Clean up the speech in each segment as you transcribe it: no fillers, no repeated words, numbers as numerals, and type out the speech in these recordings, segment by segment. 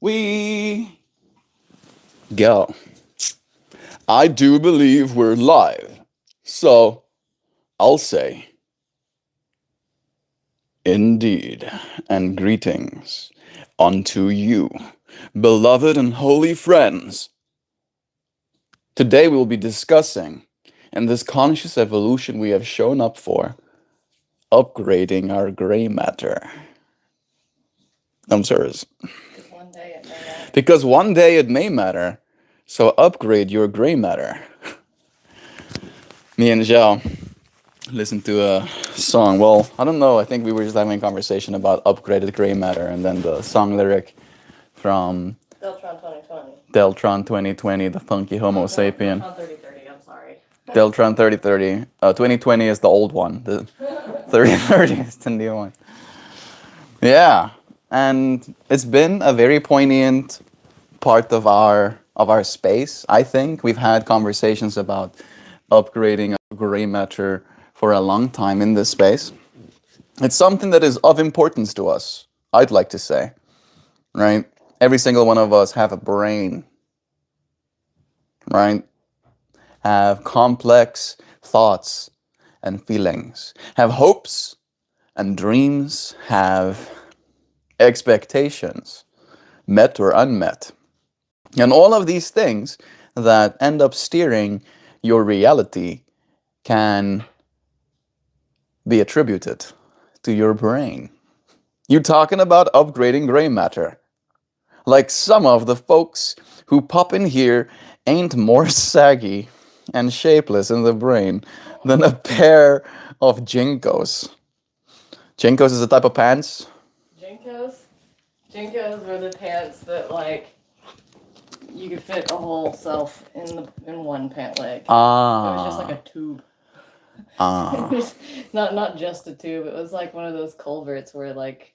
We go. I do believe we're live. So I'll say, indeed, and greetings unto you, beloved and holy friends. Today we'll be discussing, in this conscious evolution we have shown up for, upgrading our gray matter. I'm serious. One day it may matter. Because one day it may matter, so upgrade your gray matter. Me and Zhao listened to a song. Well, I don't know. I think we were just having a conversation about upgraded gray matter, and then the song lyric from Deltron 2020. Deltron 2020, the funky Homo sapien. Deltron 3030, I'm sorry. Deltron 3030. 2020 is the old one. The 3030 is the new one. Yeah, and it's been a very poignant part of our space. I think we've had conversations about upgrading our gray matter for a long time in this space. It's something that is of importance to us, I'd like to say, right? Every single one of us have a brain, right? Have complex thoughts and feelings, have hopes and dreams, have expectations, met or unmet. And all of these things that end up steering your reality can be attributed to your brain. You're talking about upgrading gray matter. Like some of the folks who pop in here ain't more saggy and shapeless in the brain than a pair of Jinkos. Jinkos is a type of pants. Jinkos were the pants that, like, you could fit a whole self in one pant leg. It was just like a tube. Not just a tube. It was like one of those culverts where, like,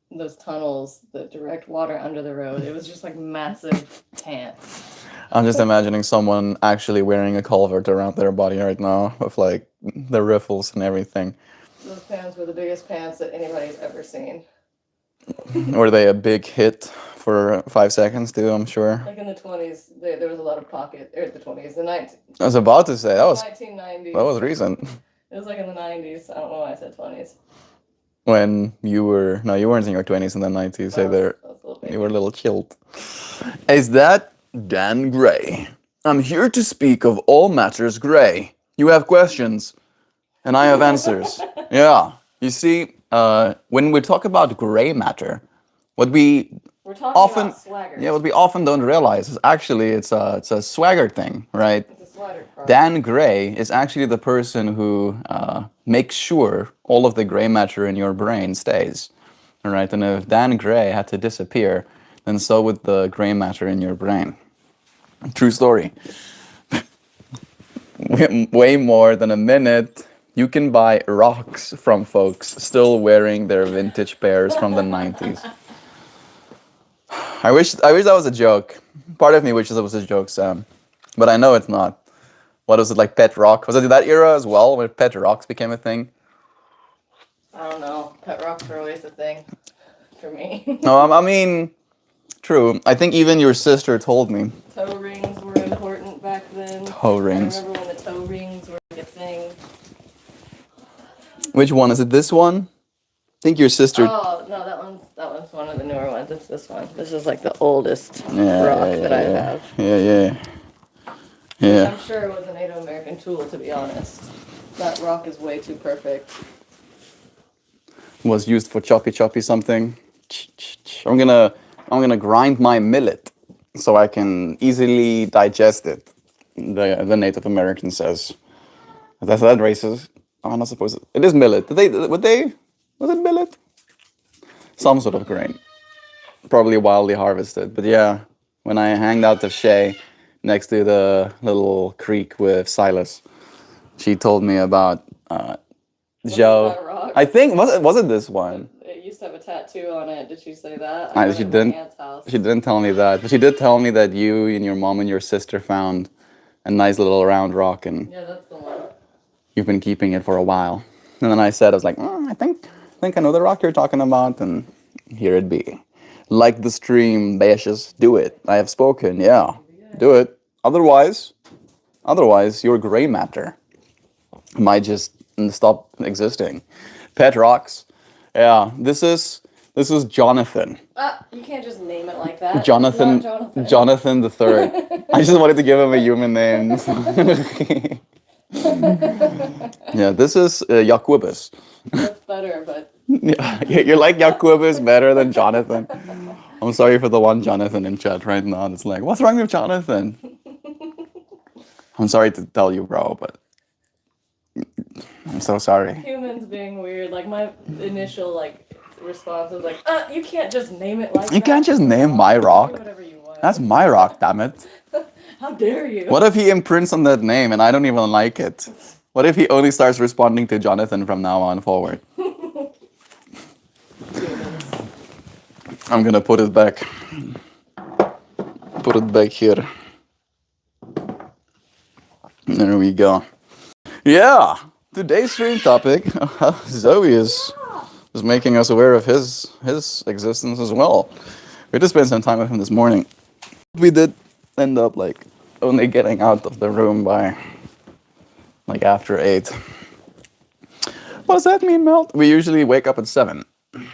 those tunnels that direct water under the road. It was just like massive pants. I'm just imagining someone actually wearing a culvert around their body right now with like the riffles and everything. Those pants were the biggest pants that anybody's ever seen. Were they a big hit for 5 seconds too, I'm sure? Like in the 20s, there was a lot of pocket, or the 20s, the 19... I was about to say, that was 1990s. That was recent. It was like in the 90s. I don't know why I said 20s. When you were, no, you weren't in your 20s in the 90s either. You were a little chilled. Is that Dan Gray? I'm here to speak of all matters gray. You have questions, and I have answers. Yeah. You see, when we talk about gray matter, what we We're talking often, about swaggers. yeah, what we often don't realize is actually it's a swagger thing, right? It's a swagger problem. Dan Gray is actually the person who makes sure all of the gray matter in your brain stays, all right? And if Dan Gray had to disappear, then so would the gray matter in your brain. True story. Way more than a minute, you can buy rocks from folks still wearing their vintage pairs from the 90s. I wish that was a joke. Part of me wishes it was a joke, Sam, but I know it's not. What was it, like pet rock? Was it that era as well, where pet rocks became a thing? I don't know. Pet rocks were always a thing for me. No, I mean, true. I think even your sister told me. Toe rings were important back then. Toe rings. I remember when the toe rings were a thing. Which one? Is it this one? I think your sister... Oh, no, that one's one of the newer ones. It's this one. This is like the oldest rock that I have. Yeah. Which I'm sure it was a Native American tool, to be honest. That rock is way too perfect. Was used for choppy something. I'm gonna grind my millet so I can easily digest it. The Native American says. That's that racist. I'm not supposed to. It is millet. Was it millet? Some sort of grain. Probably wildly harvested. But yeah, when I hanged out with Shay next to the little creek with Silas, she told me about Joe. I think was it this one? It used to have a tattoo on it. Did she say that? She didn't. She didn't tell me that, but she did tell me that you and your mom and your sister found a nice little round rock, and yeah, that's the one. You've been keeping it for a while. And then I was like, I think I know the rock you're talking about, and here it be. Like the stream, bitches. Do it. I have spoken. Yeah, do it. Otherwise, your gray matter might just stop existing. Pet rocks. Yeah, this is Jonathan. You can't just name it like that. Jonathan. It's not Jonathan. Jonathan the Third. I just wanted to give him a human name. Yeah, this is Jacobus. That's better, but Yeah, you like Jacobus better than Jonathan. I'm sorry for the one Jonathan in chat right now. It's like, what's wrong with Jonathan? I'm sorry to tell you, bro, but I'm so sorry. humans being weird. Like my initial response was like, you can't just name it like that. You can't just name my Do rock. whatever you want. That's my rock, damn it. How dare you? What if he imprints on that name and I don't even like it? What if he only starts responding to Jonathan from now on forward? Humans. I'm gonna put it back. Put it back here. There we go. Yeah, today's stream topic. Zoe is making us aware of his existence as well. We just spent some time with him this morning. We did end up only getting out of the room by after 8. What does that mean, Melt? We usually wake up at 7,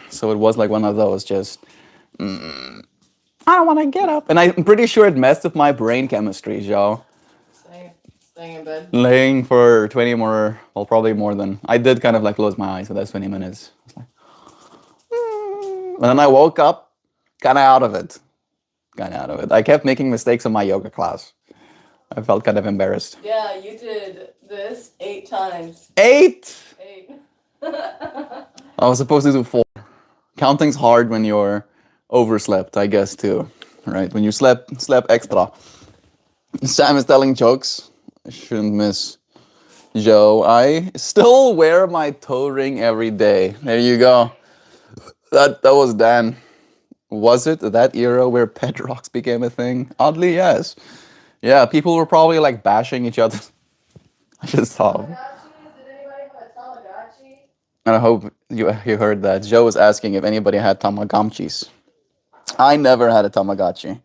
so it was one of those just. I don't want to get up, and I'm pretty sure it messed with my brain chemistry, Joe. Staying in bed. Laying for 20 more, well, probably more than. I did kind of close my eyes for those 20 minutes. I was like, and then I woke up, kind of out of it. I kept making mistakes in my yoga class. I felt kind of embarrassed. Yeah, you did this 8 times. 8? 8. I was supposed to do 4. Counting's hard when you're overslept, I guess, too. Right? When you slept extra. Sam is telling jokes. I shouldn't miss Joe. I still wear my toe ring every day. There you go. That was Dan. Was it that era where pet rocks became a thing? Oddly, yes. Yeah, people were probably bashing each other. I just saw. Did anybody have a Tamagotchi? And I hope you heard that. Joe was asking if anybody had Tamagotchis. I never had a Tamagotchi.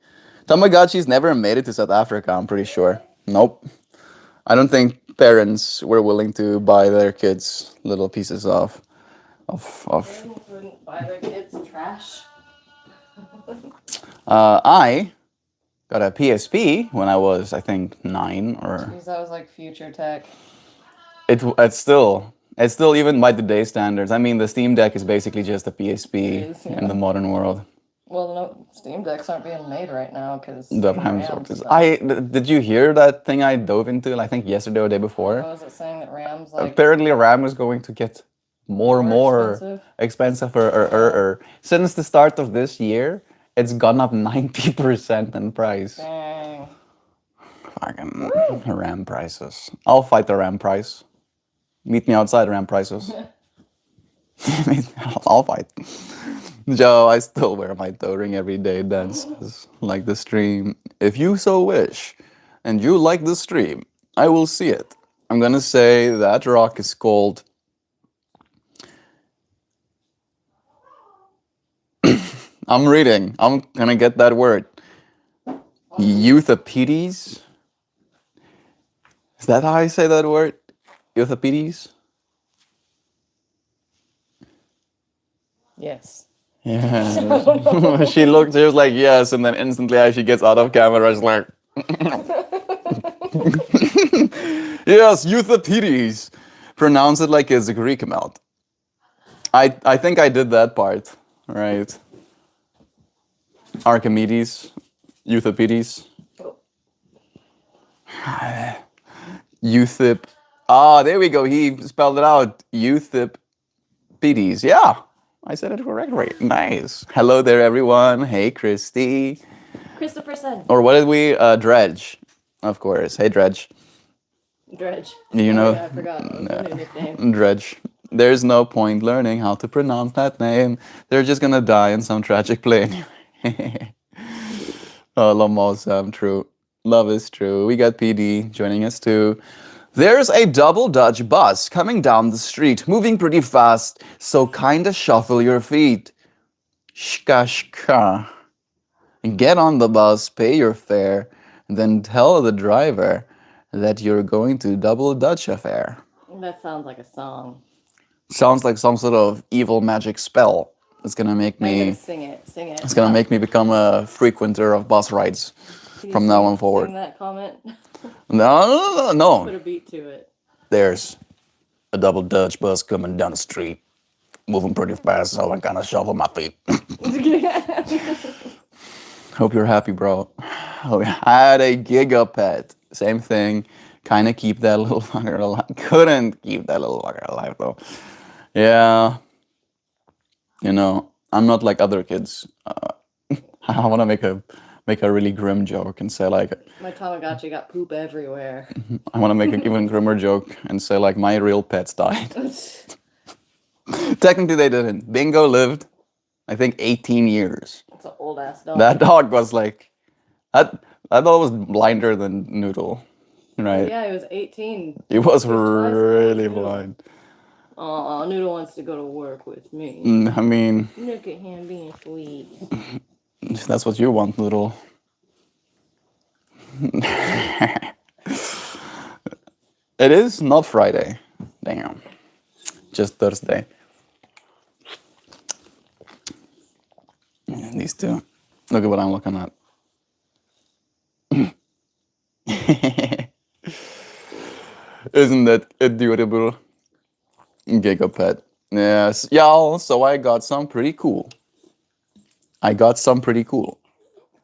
Tamagotchis never made it to South Africa, I'm pretty sure. Nope. I don't think parents were willing to buy their kids little pieces of. Parents wouldn't buy their kids trash. I got a PSP when I was, I think, 9 or. Jeez, that was future tech. It's still even by today's standards. I mean, the Steam Deck is basically just a PSP in the modern world. Well, no, Steam Decks aren't being made right now because The RAM shortage. Did you hear that thing I dove into? I think yesterday or the day before. What was it saying that RAM's Apparently, RAM is going to get more expensive. Since the start of this year, it's gone up 90% in price. Dang. Fucking RAM prices. I'll fight the RAM price. Meet me outside RAM prices. I'll fight. Joe, I still wear my toe ring every day. Dances like the stream. If you so wish, and you like the stream, I will see it. I'm gonna say that rock is called. I'm reading. I'm gonna get that word. Euthopedes. Is that how I say that word? Euthopedes? Yes. Yeah. She was like, yes, and then instantly as she gets out of camera, she's like, yes, Euthopedes. Pronounce it like it's a Greek melt. I think I did that part, right? Archimedes, Euthopedes. Euthip. Ah, there we go. He spelled it out. Euthopedes. Yeah. I said it correctly. Nice. Hello there, everyone. Hey, Christy. Christopher Sen. Or what did we? Dredge. Of course. Hey, Dredge. Dredge. You know. Yeah, I forgot. That was a new nickname. Dredge. There's no point learning how to pronounce that name. They're just gonna die in some tragic play. Oh, Lomosam, true. Love is true. We got PD joining us too. There's a double Dutch bus coming down the street, moving pretty fast, so kinda shuffle your feet. Shka shka. Get on the bus, pay your fare, then tell the driver that you're going to Double Dutch affair. That sounds like a song. Sounds like some sort of evil magic spell. It's gonna make Now you gotta me. sing it. Sing it. It's gonna make me become a frequenter of bus rides Can you from now sing, on forward. sing that comment? No. Put a beat to it. There's a Double Dutch bus coming down the street, moving pretty fast, so I kind of shuffle my feet. Hope you're happy, bro. Oh, yeah. I had a gigapet. Same thing. Kind of keep that little fucker alive. Couldn't keep that little fucker alive, though. Yeah. You know, I'm not like other kids. I want to make a really grim joke and say like, My Tamagotchi got poop everywhere. I want to make an even grimmer joke and say like my real pets died. Technically they didn't. Bingo lived, I think 18 years. It's an old ass dog. That dog was like, that dog was blinder than Noodle, right? Yeah, he was 18. He was He was twice really as old. blind. Aw, Noodle wants to go to work with me. I mean, Look at him being sweet. if that's what you want, Noodle. It is not Friday. Damn. Just Thursday. And these two. Look at what I'm looking at. Isn't that adorable? Gigapet. Yes. Y'all, so I got some pretty cool.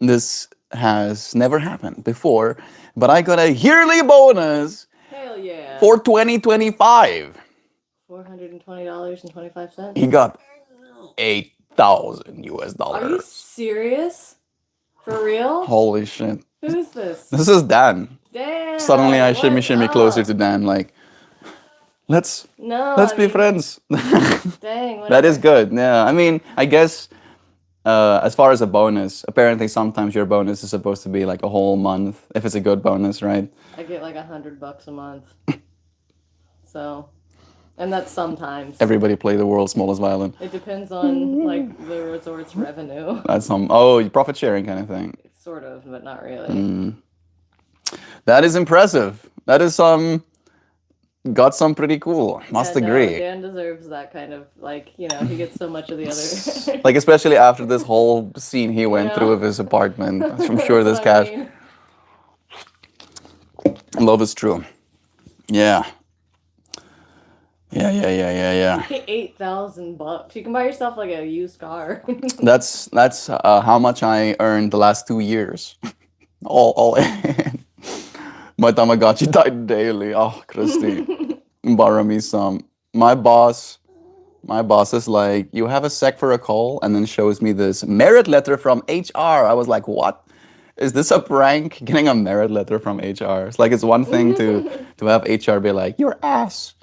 This has never happened before, but I got a yearly bonus Hell yeah. for 2025. $420.25. He got 8,000 US Are you dollars. serious? For real? Holy shit. Who's this? This is Dan. Damn. Suddenly I what's shimmy up? closer to Dan, like, let's No. be I mean, friends. Dang. That is whatever. good. Yeah, I mean, I guess as far as a bonus, apparently sometimes your bonus is supposed to be like a whole month if it's a good bonus, right? I get like $100 a month. So, and that's sometimes. Everybody play the world's smallest violin. It depends on like the resort's revenue. That's some profit sharing kind of thing. Sort of, but not really. That is impressive. That is got some pretty cool. Must Yeah, no, agree. Dan deserves that kind of like, you know, he gets so much of the other. Like especially after this whole scene he went Yeah. through with his apartment. I'm sure this That's cash. what I mean. Love is true. Yeah. Yeah. $8,000. You can buy yourself like a used car. That's how much I earned the last 2 years. All in. My Tamagotchi died daily. Oh, Christy, borrow me some. My boss is like, you have a sec for a call, and then shows me this merit letter from HR. I was like, what? Is this a prank? Getting a merit letter from HR? It's like it's one thing to have HR be like, your ass.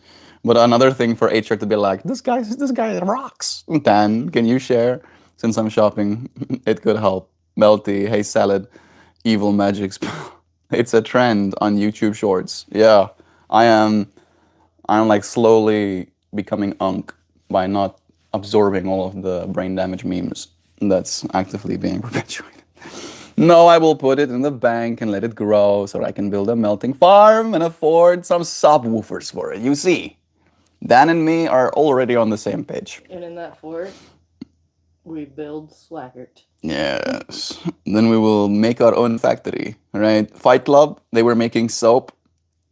But another thing for HR to be like, this guy rocks. Dan, can you share? Since I'm shopping, it could help. Melty, hey salad, evil magic spell. It's a trend on YouTube Shorts. Yeah, I'm like slowly becoming unk by not absorbing all of the brain damage memes that's actively being perpetuated. No, I will put it in the bank and let it grow so I can build a melting farm and afford some subwoofers for it. You see, Dan and me are already on the same page. And in that fort, we build Swaggart. Yes. Then we will make our own factory, right? Fight Club, they were making soap.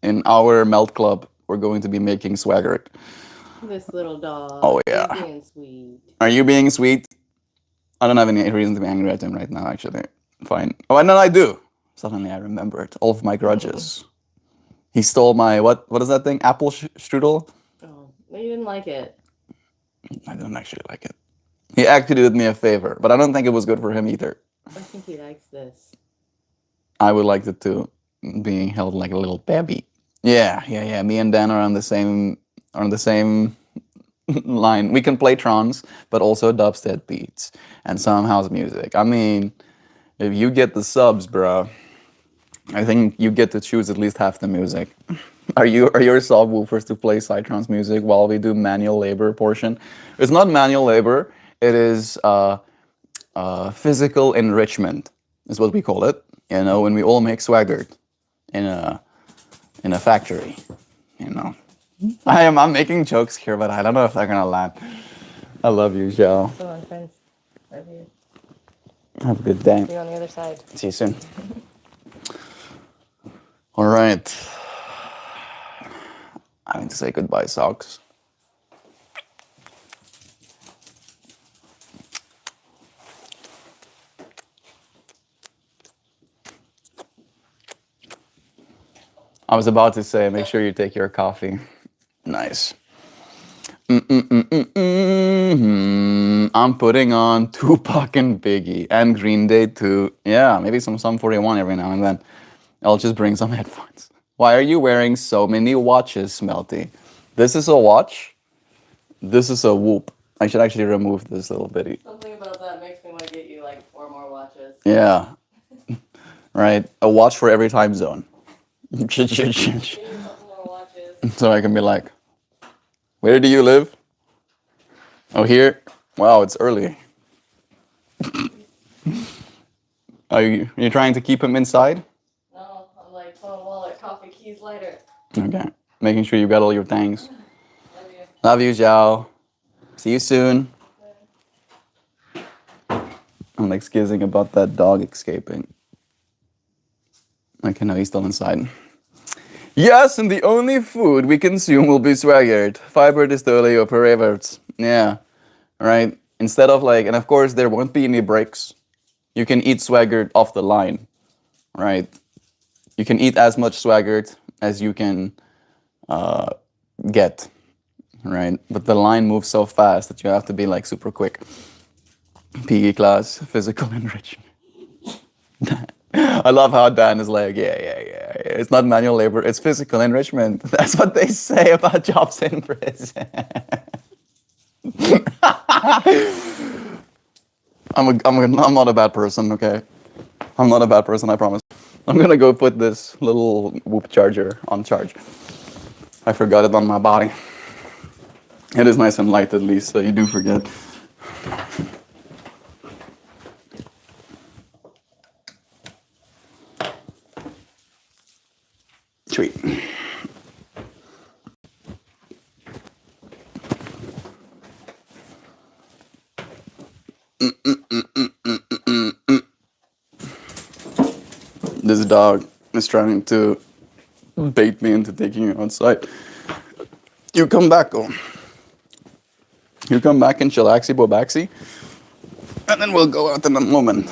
In our Melt Club, we're going to be making Swaggart. This little dog. Oh, yeah. He's being sweet. Are you being sweet? I don't have any reason to be angry at him right now, actually. Fine. Oh, no, I do. Suddenly I remembered all of my grudges. He stole my, what is that thing? Apple strudel? Oh, you didn't like it. I don't actually like it. He actually did me a favor, but I don't think it was good for him either. I think he likes this. I would like it too, being held like a little baby. Yeah. Me and Dan are on the same line. We can play trance, but also dubstep beats and some house music. I mean, if you get the subs, bro, I think you get to choose at least half the music. Are your subwoofers to play psytrance music while we do manual labor portion? It's not manual labor. It is physical enrichment is what we call it. You know, when we all make swagger in a factory. You know, I'm making jokes here, but I don't know if they're gonna land. I love you, Joe. Come on, friends. Love you. Have a good day. See you on the other side. See you soon. All right. I need to say goodbye, socks. I was about to say, make sure you take your coffee. Nice. I'm putting on Tupac and Biggie and Green Day too. Yeah, maybe some Sum 41 every now and then. I'll just bring some headphones. Why are you wearing so many watches, Smelty? This is a watch. This is a Whoop. I should actually remove this little bitty. Something about that makes me want to get you like 4 more watches. Yeah. Right? A watch for every time zone. Get you a couple more watches. So I can be like, where do you live? Oh, here? Wow, it's early. Are you trying to keep him inside? No, I'm like phone, wallet, coffee, keys, lighter. Okay. Making sure you got all your things. Love you. Love you, Zhao. See you soon. I'm like skizzing about that dog escaping. Okay, no, he's still inside. Yes, and the only food we consume will be swaggered. Fiber distillio perverts. Yeah, right? Instead of like, and of course there won't be any breaks. You can eat swaggered off the line, right? You can eat as much swaggered as you can get, right? But the line moves so fast that you have to be like super quick. PE class, physical enrichment. I love how Dan is like, yeah. It's not manual labor, it's physical enrichment. That's what they say about jobs in prison. I'm not a bad person, okay? I'm not a bad person, I promise. I'm gonna go put this little Whoop charger on charge. I forgot it on my body. It is nice and light at least, so you do forget. Sweet. This dog is trying to bait me into taking you outside. You come back, oh. You come back and chillaxy bobaxy, and then we'll go out in a moment.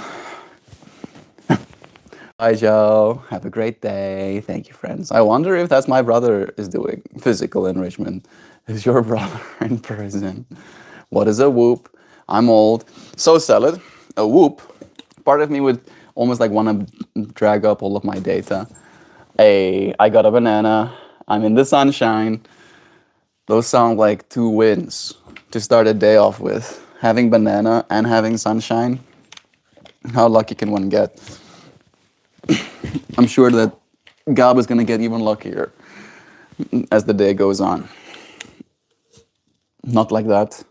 Bye, Joe. Have a great day. Thank you, friends. I wonder if that's my brother is doing physical enrichment. Is your brother in prison? What is a Whoop? I'm old. So salad, a Whoop. Part of me would almost like want to drag up all of my data. I got a banana. I'm in the sunshine. Those sound like 2 wins to start a day off with. Having banana and having sunshine. How lucky can one get? I'm sure that Gab is going to get even luckier as the day goes on. Not like that,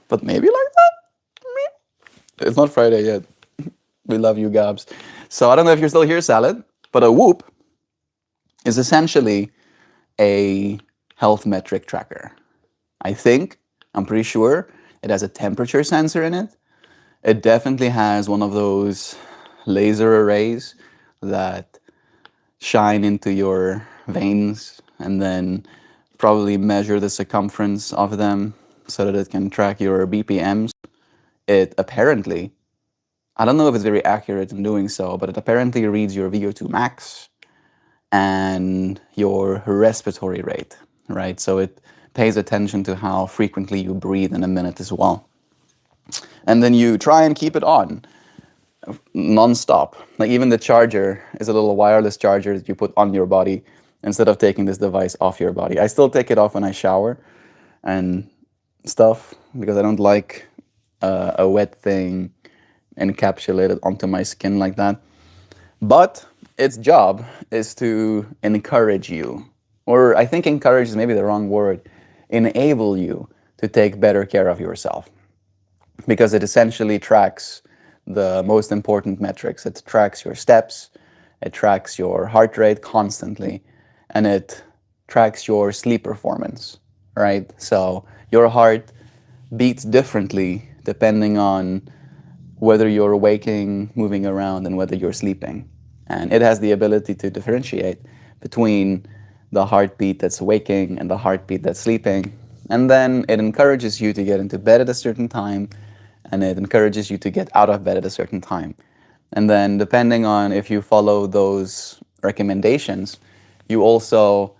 but maybe like that. It's not Friday yet. We love you, Gabs. So I don't know if you're still here, Salad, but a Whoop is essentially a health metric tracker. I'm pretty sure it has a temperature sensor in it. It definitely has one of those laser arrays that shine into your veins and then probably measure the circumference of them so that it can track your BPMs. It apparently, I don't know if it's very accurate in doing so, but it apparently reads your VO2 max and your respiratory rate, right? So it pays attention to how frequently you breathe in a minute as well. And then you try and keep it on non-stop. Like even the charger is a little wireless charger that you put on your body instead of taking this device off your body. I still take it off when I shower and stuff because I don't like a wet thing encapsulated onto my skin like that. But its job is to encourage you, or I think encourage is maybe the wrong word, enable you to take better care of yourself. because it essentially tracks the most important metrics. It tracks your steps, it tracks your heart rate constantly, and it tracks your sleep performance, right? So your heart beats differently depending on whether you're waking, moving around, and whether you're sleeping. And it has the ability to differentiate between the heartbeat that's waking and the heartbeat that's sleeping. And then it encourages you to get into bed at a certain time, and it encourages you to get out of bed at a certain time. And then, depending on if you follow those recommendations, you also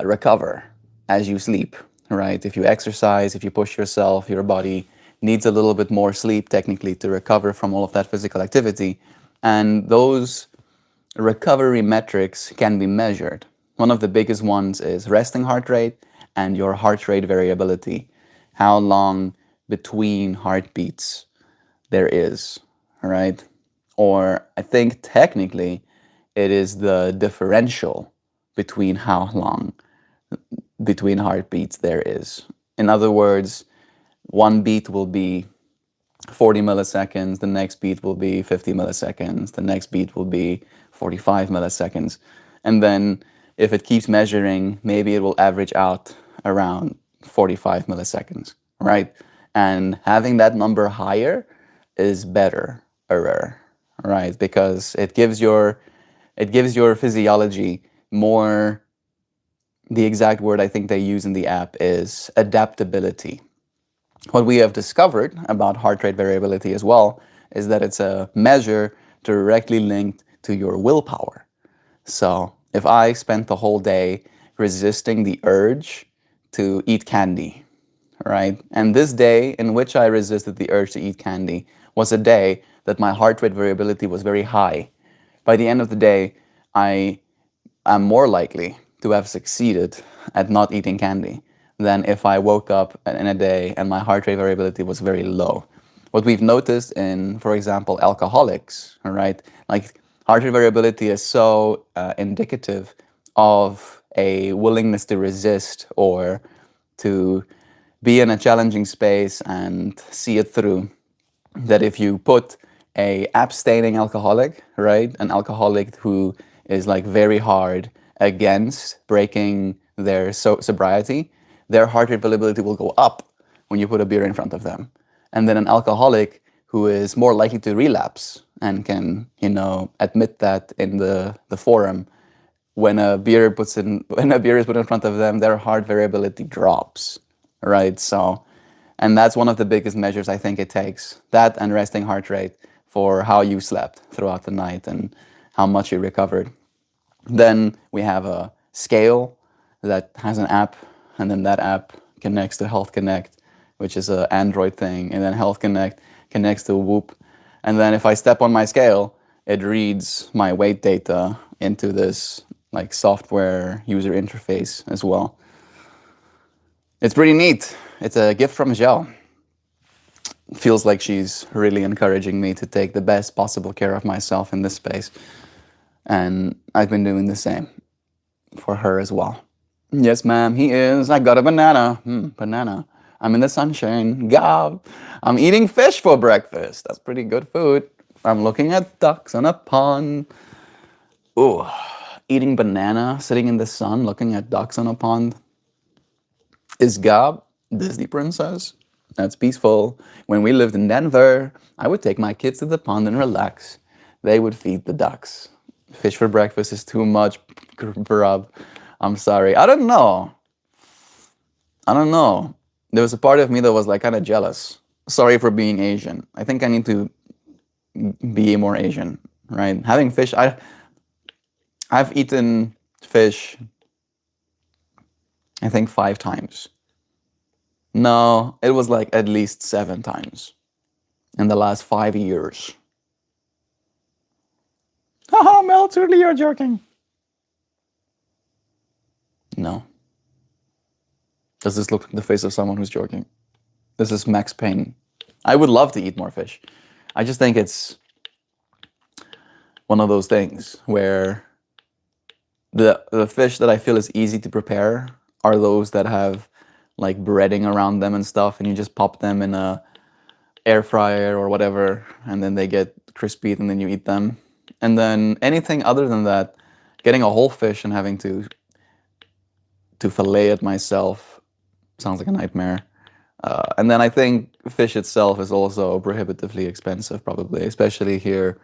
recover as you sleep, right? If you exercise, if you push yourself, your body needs a little bit more sleep technically to recover from all of that physical activity. And those recovery metrics can be measured. One of the biggest ones is resting heart rate and your heart rate variability, how long between heartbeats there is, right? Or I think technically it is the differential between how long between heartbeats there is. In other words, one beat will be 40 milliseconds, the next beat will be 50 milliseconds, the next beat will be 45 milliseconds. And then if it keeps measuring, maybe it will average out around 45 milliseconds, right? And having that number higher is better, right? Because it gives your physiology more. The exact word I think they use in the app is adaptability. What we have discovered about heart rate variability as well is that it's a measure directly linked to your willpower. So if I spent the whole day resisting the urge to eat candy, right? And this day in which I resisted the urge to eat candy was a day that my heart rate variability was very high. By the end of the day, I am more likely to have succeeded at not eating candy than if I woke up in a day and my heart rate variability was very low. What we've noticed in, for example, alcoholics, all right, like heart rate variability is so indicative of a willingness to resist or to be in a challenging space and see it through, that if you put a abstaining alcoholic, right, an alcoholic who is like very hard against breaking their sobriety, their heart rate variability will go up when you put a beer in front of them. And then an alcoholic who is more likely to relapse and can, admit that in the forum, when a beer is put in front of them, their heart variability drops, right? So, and that's one of the biggest measures I think it takes, that and resting heart rate, for how you slept throughout the night and how much you recovered. Then we have a scale that has an app, and then that app connects to Health Connect, which is an Android thing, and then Health Connect connects to Whoop. And then if I step on my scale, it reads my weight data into this like software user interface as well. It's pretty neat. It's a gift from Gel. Feels like she's really encouraging me to take the best possible care of myself in this space. And I've been doing the same for her as well. Yes, ma'am, he is. I got a banana. Banana. I'm in the sunshine. Gob. I'm eating fish for breakfast. That's pretty good food. I'm looking at ducks on a pond. Ooh, eating banana, sitting in the sun, looking at ducks on a pond. Is Gob Disney princess? That's peaceful. When we lived in Denver, I would take my kids to the pond and relax. They would feed the ducks. Fish for breakfast is too much, Rob. I'm sorry. I don't know. There was a part of me that was like kind of jealous. Sorry for being Asian. I think I need to be more Asian, right? Having fish, I've eaten fish, I think 5 times. No, it was like at least 7 times in the last 5 years. Haha, Mel, truly you're joking. No. Does this look like the face of someone who's joking? This is Max Payne. I would love to eat more fish. I just think it's one of those things where the fish that I feel is easy to prepare are those that have like breading around them and stuff, and you just pop them in a air fryer or whatever, and then they get crispy, and then you eat them. And then anything other than that, getting a whole fish and having to fillet it myself sounds like a nightmare. And then I think fish itself is also prohibitively expensive, probably, especially here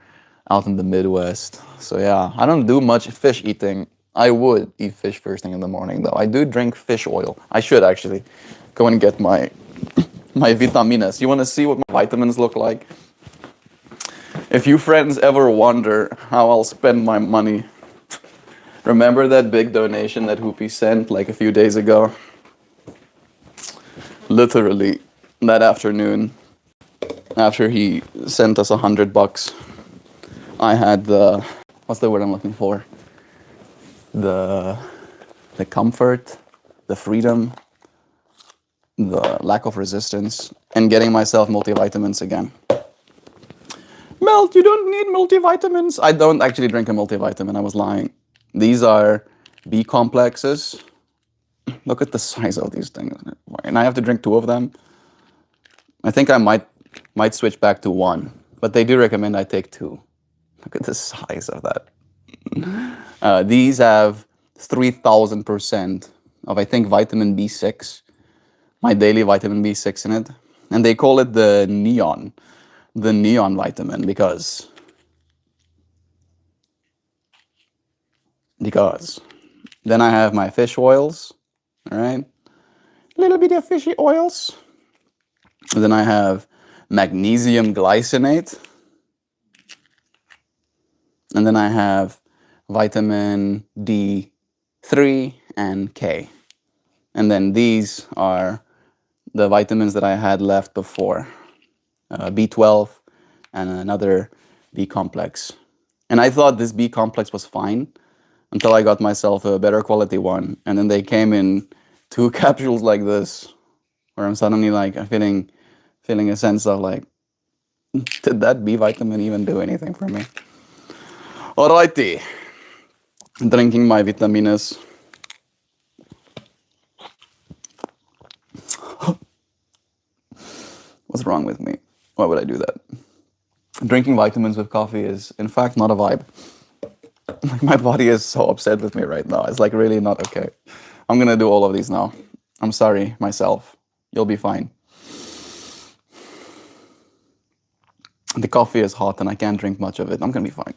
out in the Midwest. So yeah, I don't do much fish eating. I would eat fish first thing in the morning, though. I do drink fish oil. I should actually go and get my my vitaminas. You want to see what my vitamins look like? If you friends ever wonder how I'll spend my money, remember that big donation that Hoopy sent like a few days ago? Literally, that afternoon, after he sent us $100, I had the, what's the word I'm looking for? The comfort, the freedom, the lack of resistance, and getting myself multivitamins again. Melt, you don't need multivitamins. I don't actually drink a multivitamin. I was lying. These are B complexes. Look at the size of these things. And I have to drink 2 of them. I think I might switch back to 1, but they do recommend I take 2. Look at the size of that. These have 3,000% of, I think, vitamin B6, my daily vitamin B6 in it. And they call it the neon vitamin because then I have my fish oils, all right? Little bit of fishy oils. And then I have magnesium glycinate. And then I have vitamin D3 and K. And then these are the vitamins that I had left before. B12 and another B complex. And I thought this B complex was fine until I got myself a better quality one. And then they came in 2 capsules like this, where I'm suddenly like feeling a sense of like, did that B vitamin even do anything for me? Alrighty, drinking my vitaminas. What's wrong with me? Why would I do that? Drinking vitamins with coffee is, in fact, not a vibe. Like, my body is so upset with me right now. It's like really not okay. I'm gonna do all of these now. I'm sorry, myself. You'll be fine. The coffee is hot and I can't drink much of it. I'm gonna be fine.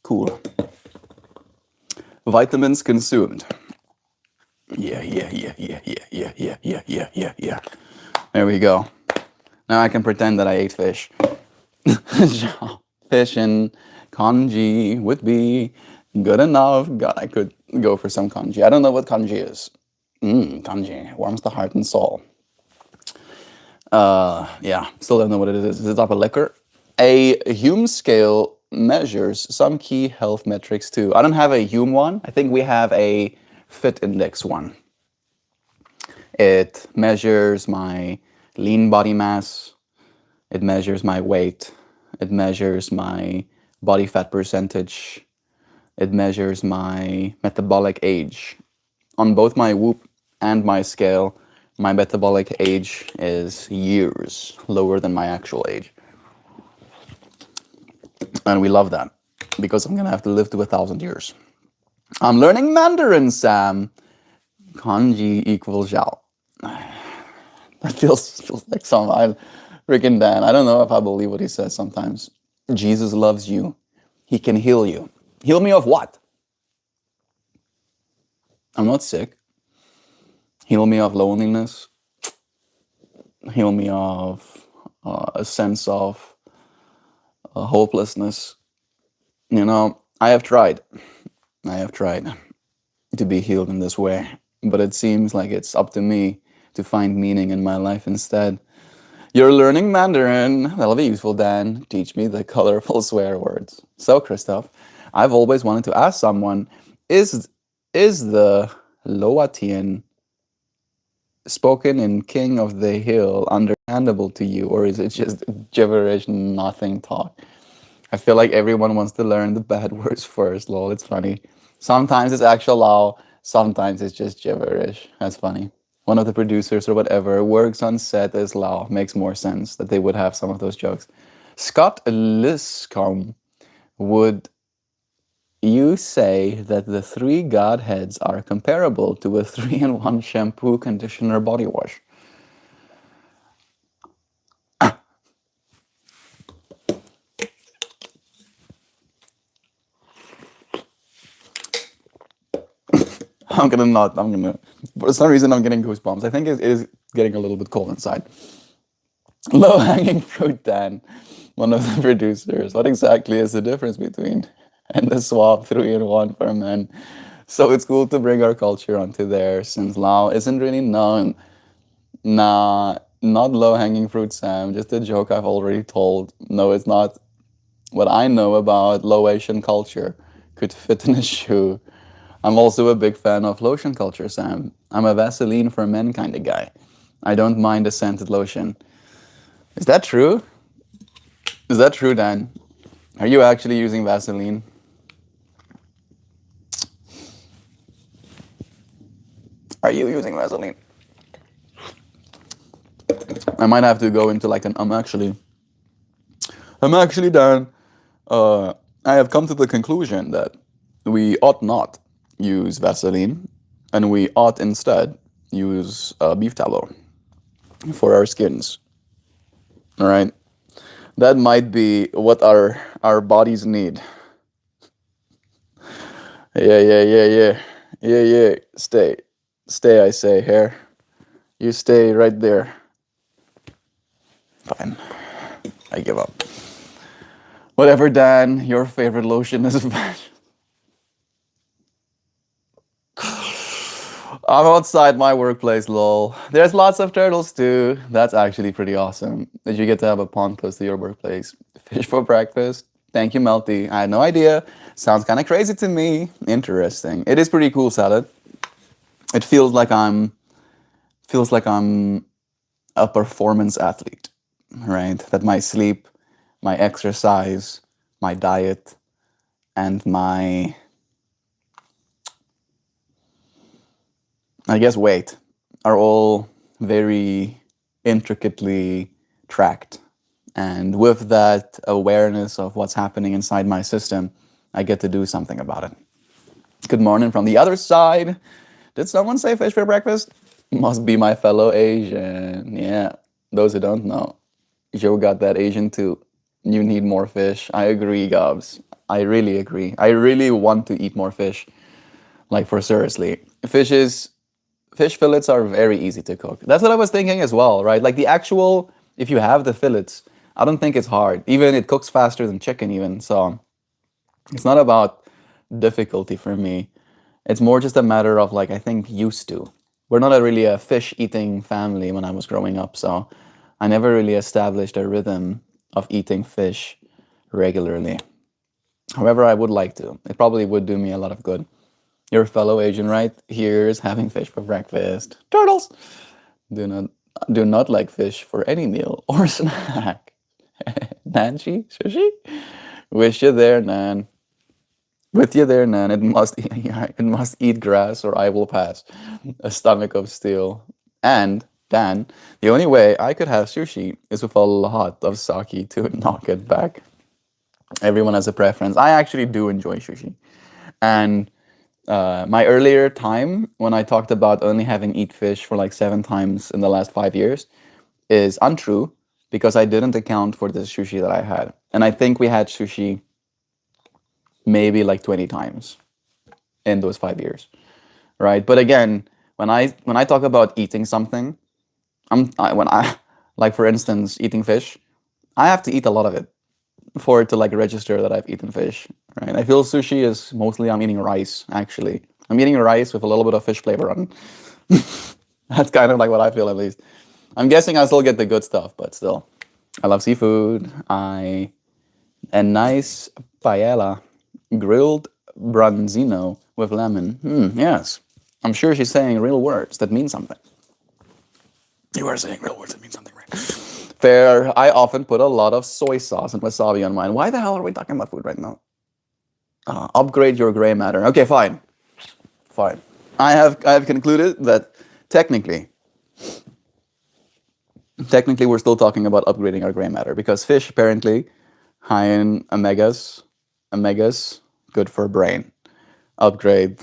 Cool. Vitamins consumed. Yeah. There we go. Now I can pretend that I ate fish. Fish and congee would be good enough. God, I could go for some congee. I don't know what congee is. Congee warms the heart and soul. Yeah, still don't know what it is. Is it a type of liquor? A Hume scale measures some key health metrics too. I don't have a Hume one. I think we have a Fit Index one. It measures my lean body mass. It measures my weight. It measures my body fat percentage. It measures my metabolic age. On both my Whoop and my scale, my metabolic age is years lower than my actual age. And we love that because I'm gonna have to live to 1,000 years. I'm learning Mandarin, Sam. Kanji equals Zhao. That feels like some freaking Dan. I don't know if I believe what he says sometimes. Jesus loves you. He can heal you. Heal me of what? I'm not sick. Heal me of loneliness. Heal me of a sense of hopelessness. You know, I have tried to be healed in this way, but it seems like it's up to me to find meaning in my life instead. You're learning Mandarin. That'll be useful, Dan. Teach me the colorful swear words. So, Christoph, I've always wanted to ask someone, is the Loatian spoken in King of the Hill understandable to you, or is it just gibberish, nothing talk? I feel like everyone wants to learn the bad words first, lol. It's funny. Sometimes it's actual Lao, Sometimes it's just gibberish. That's funny. One of the producers or whatever works on set as Lao. Makes more sense that they would have some of those jokes. Scott Liscombe, would you say that the three godheads are comparable to a 3-in-1 shampoo, conditioner, body wash? For some reason, I'm getting goosebumps. I think it is getting a little bit cold inside. Low hanging fruit, Dan, one of the producers. What exactly is the difference between and the swap 3-in-1 for men? So it's cool to bring our culture onto there since Lao isn't really known. Nah, not low hanging fruit, Sam. Just a joke I've already told. No, it's not. What I know about low Asian culture could fit in a shoe. I'm also a big fan of lotion culture, Sam. I'm a Vaseline for men kind of guy. I don't mind a scented lotion. Is that true? Is that true, Dan? Are you actually using Vaseline? Are you using Vaseline? I might have to go into like an I'm actually Dan. I have come to the conclusion that we ought not use Vaseline and we ought instead use beef tallow for our skins. All right? That might be what our bodies need. Yeah. Stay, I say, hair. You stay right there. Fine. I give up. Whatever, Dan. Your favorite lotion is I'm outside my workplace, lol. There's lots of turtles too. That's actually pretty awesome. Did you get to have a pond close to your workplace? Fish for breakfast? Thank you, Melty. I had no idea. Sounds kind of crazy to me. Interesting. It is pretty cool salad. It feels like I'm a performance athlete, right? That my sleep, my exercise, my diet, and my, I guess, weight are all very intricately tracked. And with that awareness of what's happening inside my system, I get to do something about it. Good morning from the other side. Did someone say fish for breakfast? Must be my fellow Asian. Yeah, those who don't know. Joe got that Asian too. You need more fish. I agree, Gobs. I really agree. I really want to eat more fish. Like, for seriously. Fish fillets are very easy to cook. That's what I was thinking as well, right? Like the actual, if you have the fillets, I don't think it's hard. Even it cooks faster than chicken even. So it's not about difficulty for me. It's more just a matter of like, I think used to. We're not really a fish eating family when I was growing up. So I never really established a rhythm of eating fish regularly. However, I would like to. It probably would do me a lot of good. Your fellow Asian, right? Here's having fish for breakfast. Turtles! Do not like fish for any meal or snack. Nanchi? Sushi? Wish you there, Nan. With you there, Nan. It must eat grass or I will pass. A stomach of steel. And, Dan, the only way I could have sushi is with a lot of sake to knock it back. Everyone has a preference. I actually do enjoy sushi. And my earlier time when I talked about only having eat fish for like 7 times in the last 5 years is untrue because I didn't account for the sushi that I had. And I think we had sushi maybe like 20 times in those 5 years, right? But again, when I talk about eating something, when I like for instance eating fish, I have to eat a lot of it for it to like register that I've eaten fish, right? I feel sushi is mostly I'm eating rice, actually. I'm eating rice with a little bit of fish flavor on. That's kind of like what I feel at least. I'm guessing I still get the good stuff, but still. I love seafood. A nice paella, grilled branzino with lemon. Yes. I'm sure she's saying real words that mean something. You are saying real words that mean something, right? Fair. I often put a lot of soy sauce and wasabi on mine. Why the hell are we talking about food right now? Upgrade your gray matter. Okay, fine. Fine. I have concluded that technically technically we're still talking about upgrading our gray matter because fish apparently high in omegas good for brain. Upgrade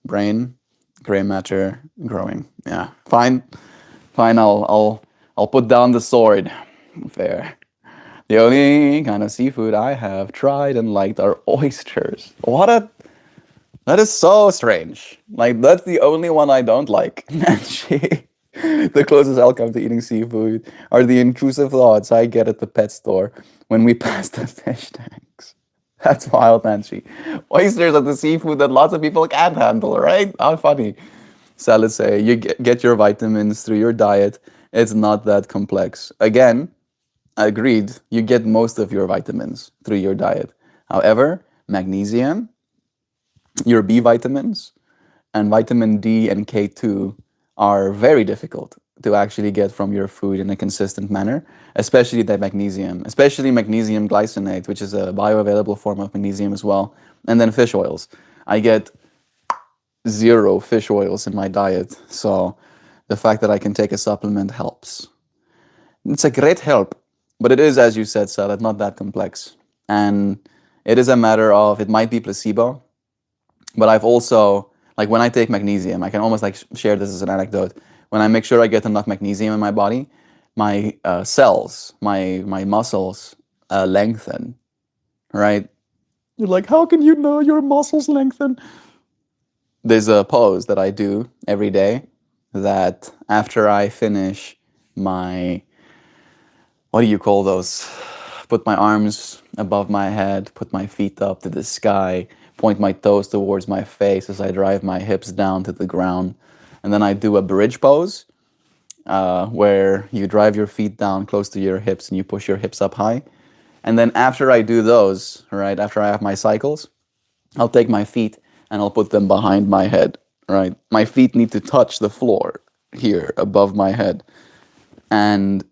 brain, gray matter growing. Yeah, fine, fine. I'll put down the sword. Fair. The only kind of seafood I have tried and liked are oysters. What a that is so strange. Like that's the only one I don't like. And the closest I'll come to eating seafood are the intrusive thoughts I get at the pet store when we pass the fish tanks. That's wild, Nancy. Oysters are the seafood that lots of people can't handle, right? How funny. So let's say you get your vitamins through your diet. It's not that complex. Again, agreed, you get most of your vitamins through your diet. However, magnesium, your B vitamins, and vitamin D and K2 are very difficult to actually get from your food in a consistent manner, especially the magnesium, especially magnesium glycinate, which is a bioavailable form of magnesium as well, and then fish oils. I get zero fish oils in my diet, so the fact that I can take a supplement helps. It's a great help, but it is, as you said, Salat, not that complex. And it is a matter of, it might be placebo, but I've also, like when I take magnesium, I can almost like share this as an anecdote. When I make sure I get enough magnesium in my body, my cells, my muscles lengthen, right? You're like, how can you know your muscles lengthen? There's a pose that I do every day that after I finish my, what do you call those? Put my arms above my head, put my feet up to the sky, point my toes towards my face as I drive my hips down to the ground. And then I do a bridge pose where you drive your feet down close to your hips and you push your hips up high. And then after I do those, right, after I have my cycles, I'll take my feet and I'll put them behind my head, right? My feet need to touch the floor here above my head. And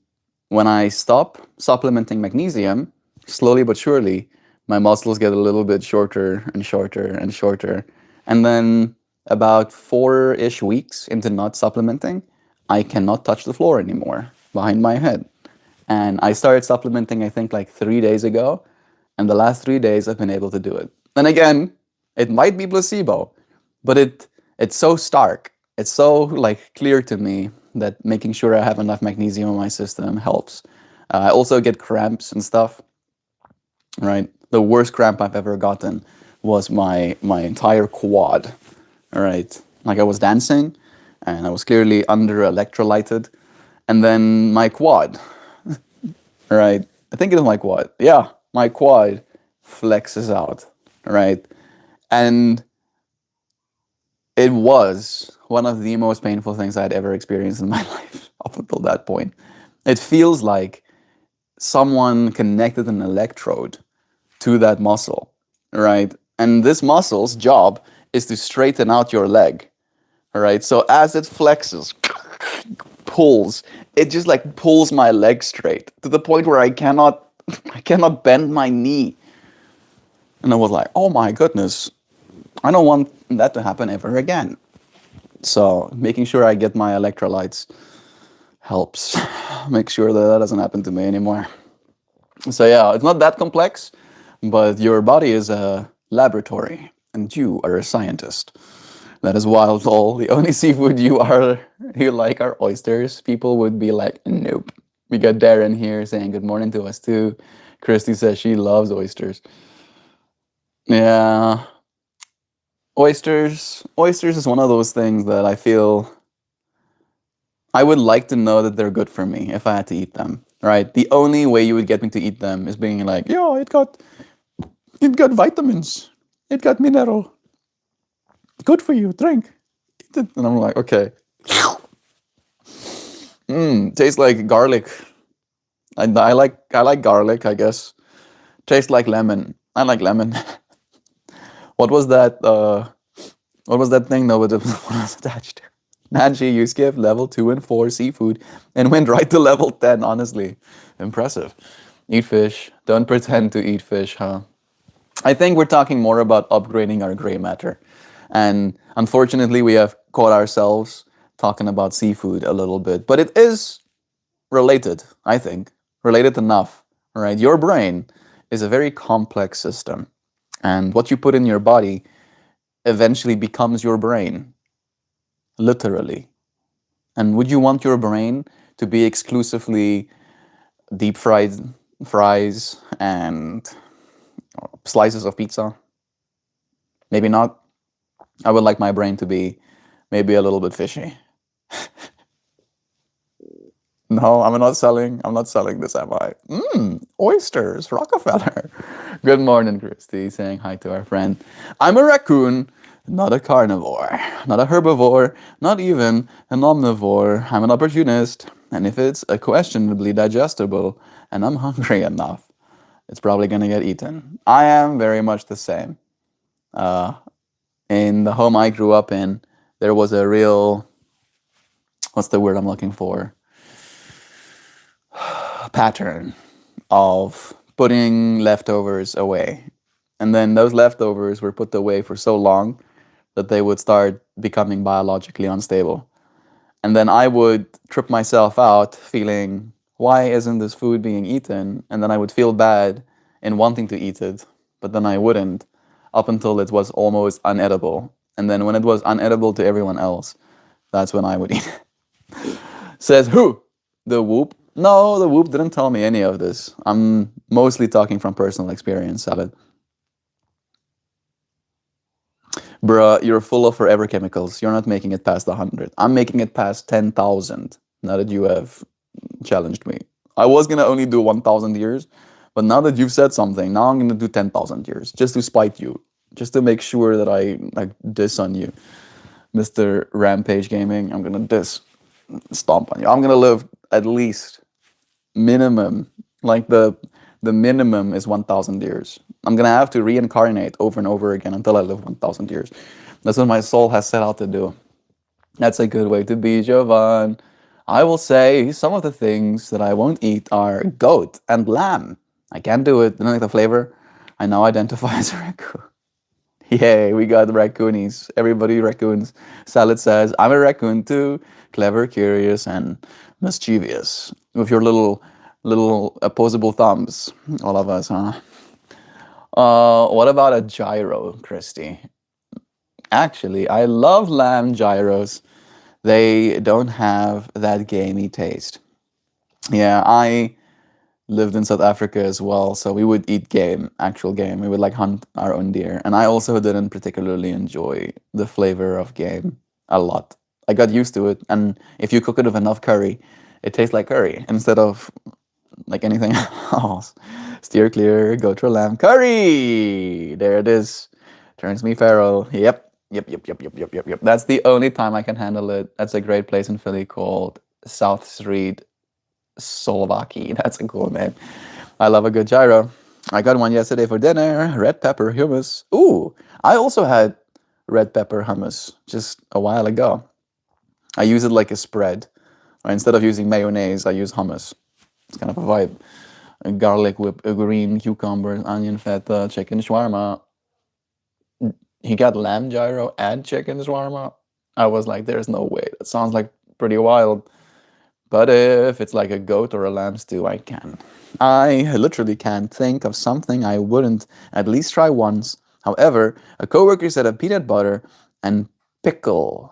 when I stop supplementing magnesium, slowly but surely, my muscles get a little bit shorter and shorter and shorter. And then about 4-ish weeks into not supplementing, I cannot touch the floor anymore behind my head. And I started supplementing, I think, like 3 days ago. And the last 3 days, I've been able to do it. And again, it might be placebo, but it's so stark. It's so like clear to me that making sure I have enough magnesium in my system helps. I also get cramps and stuff, right? The worst cramp I've ever gotten was my entire quad, all right? Like I was dancing and I was clearly under electrolyted. And then my quad, right? I think it was my quad. Yeah, my quad flexes out, right? And it was one of the most painful things I'd ever experienced in my life up until that point. It feels like someone connected an electrode to that muscle, right? And this muscle's job is to straighten out your leg, all right? So as it flexes, pulls, it just like pulls my leg straight to the point where I cannot bend my knee. And I was like, oh my goodness, I don't want that to happen ever again. So making sure I get my electrolytes helps make sure that that doesn't happen to me anymore. So yeah, it's not that complex, but your body is a laboratory and you are a scientist. That is wild, all. The only seafood you like are oysters. People would be like, nope. We got Darren here saying good morning to us too. Christy says she loves oysters. Yeah, oysters is one of those things that I feel I would like to know that they're good for me if I had to eat them, right? The only way you would get me to eat them is being like, yeah, it got vitamins, it got mineral, good for you, drink. Eat it. And I'm like, okay. Tastes like garlic. I like garlic, I guess. Tastes like lemon. I like lemon. What was that? What was that thing though with the what was attached to? Nancy, you skipped level 2 and 4 seafood and went right to level 10, honestly. Impressive. Eat fish. Don't pretend to eat fish, huh? I think we're talking more about upgrading our gray matter. And unfortunately, we have caught ourselves talking about seafood a little bit, but it is related, I think, related enough, right? Your brain is a very complex system, and what you put in your body eventually becomes your brain, literally. And would you want your brain to be exclusively deep fried fries and slices of pizza? Maybe not. I would like my brain to be maybe a little bit fishy. No, I'm not selling. I'm not selling this, am I? Oysters, Rockefeller. Good morning, Christy. Saying hi to our friend. I'm a raccoon, not a carnivore, not a herbivore, not even an omnivore. I'm an opportunist, and if it's a questionably digestible and I'm hungry enough, it's probably gonna get eaten. I am very much the same. In the home I grew up in, there was a real, what's the word I'm looking for? Pattern of putting leftovers away. And then those leftovers were put away for so long that they would start becoming biologically unstable. And then I would trip myself out feeling, why isn't this food being eaten? And then I would feel bad in wanting to eat it, but then I wouldn't up until it was almost unedible. And then when it was unedible to everyone else, that's when I would eat it. Says who? The Whoop? No, the Whoop didn't tell me any of this. I'm mostly talking from personal experience, Salad. Bruh, you're full of forever chemicals. You're not making it past 100. I'm making it past 10,000 now that you have challenged me. I was gonna only do 1,000 years, but now that you've said something, now I'm gonna do 10,000 years just to spite you, just to make sure that I like diss on you, Mr. Rampage Gaming. I'm gonna stomp on you. I'm gonna live at least minimum, like the minimum is 1,000 years. I'm gonna have to reincarnate over and over again until I live 1,000 years. That's what my soul has set out to do. That's a good way to be, Jovan. I will say some of the things that I won't eat are goat and lamb. I can't do it. I don't like the flavor. I now identify as a raccoon. Yay, we got raccoonies. Everybody raccoons. Salad says, I'm a raccoon too. Clever, curious, and mischievous. With your little opposable thumbs. All of us, huh? What about a gyro, Christy? Actually, I love lamb gyros. They don't have that gamey taste. Yeah, I lived in South Africa as well, so we would eat game, actual game. We would like hunt our own deer. And I also didn't particularly enjoy the flavor of game a lot. I got used to it, and if you cook it with enough curry, it tastes like curry instead of like anything else. Steer clear, go to lamb curry. There it is. Turns me feral. Yep. Yep. That's the only time I can handle it. That's a great place in Philly called South Street Slovaki. That's a cool name. I love a good gyro. I got one yesterday for dinner. Red pepper hummus. Ooh, I also had red pepper hummus just a while ago. I use it like a spread. Instead of using mayonnaise, I use hummus. It's kind of a vibe. Garlic with green cucumbers, onion feta, chicken shawarma. He got lamb gyro and chicken shawarma. I was like, there's no way. That sounds like pretty wild. But if it's like a goat or a lamb stew, I can. I literally can't think of something I wouldn't at least try once. However, a coworker said a peanut butter and pickle.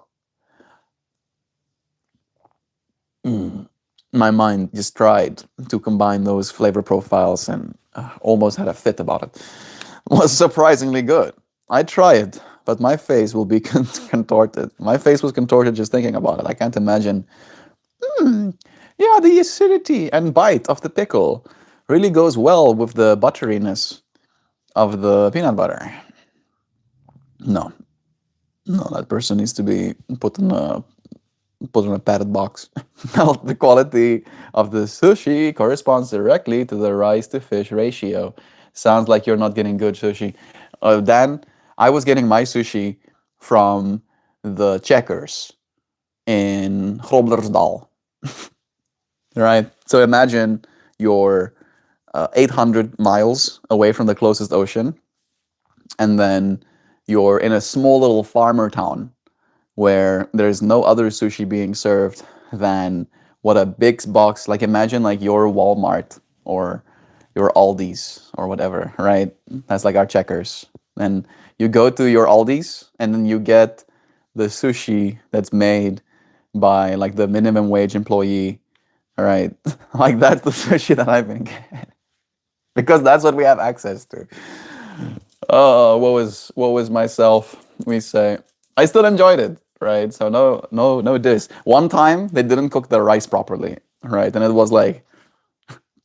My mind just tried to combine those flavor profiles and almost had a fit about it. It was surprisingly good. I tried, but my face will be contorted. My face was contorted just thinking about it. I can't imagine. Yeah, the acidity and bite of the pickle really goes well with the butteriness of the peanut butter. No, no, that person needs to be put in a padded box. Well, the quality of the sushi corresponds directly to the rice to fish ratio. Sounds like you're not getting good sushi. Dan, I was getting my sushi from the Checkers in Groblersdal. Right? So imagine you're 800 miles away from the closest ocean, and then you're in a small little farmer town where there's no other sushi being served than what a big box, like imagine like your Walmart or your Aldi's or whatever, right? That's like our Checkers. And you go to your Aldi's and then you get the sushi that's made by like the minimum wage employee, right? Like that's the sushi that I've been getting because that's what we have access to. Oh, what was myself? We say I still enjoyed it, right? So no diss. One time they didn't cook the rice properly, right? And it was like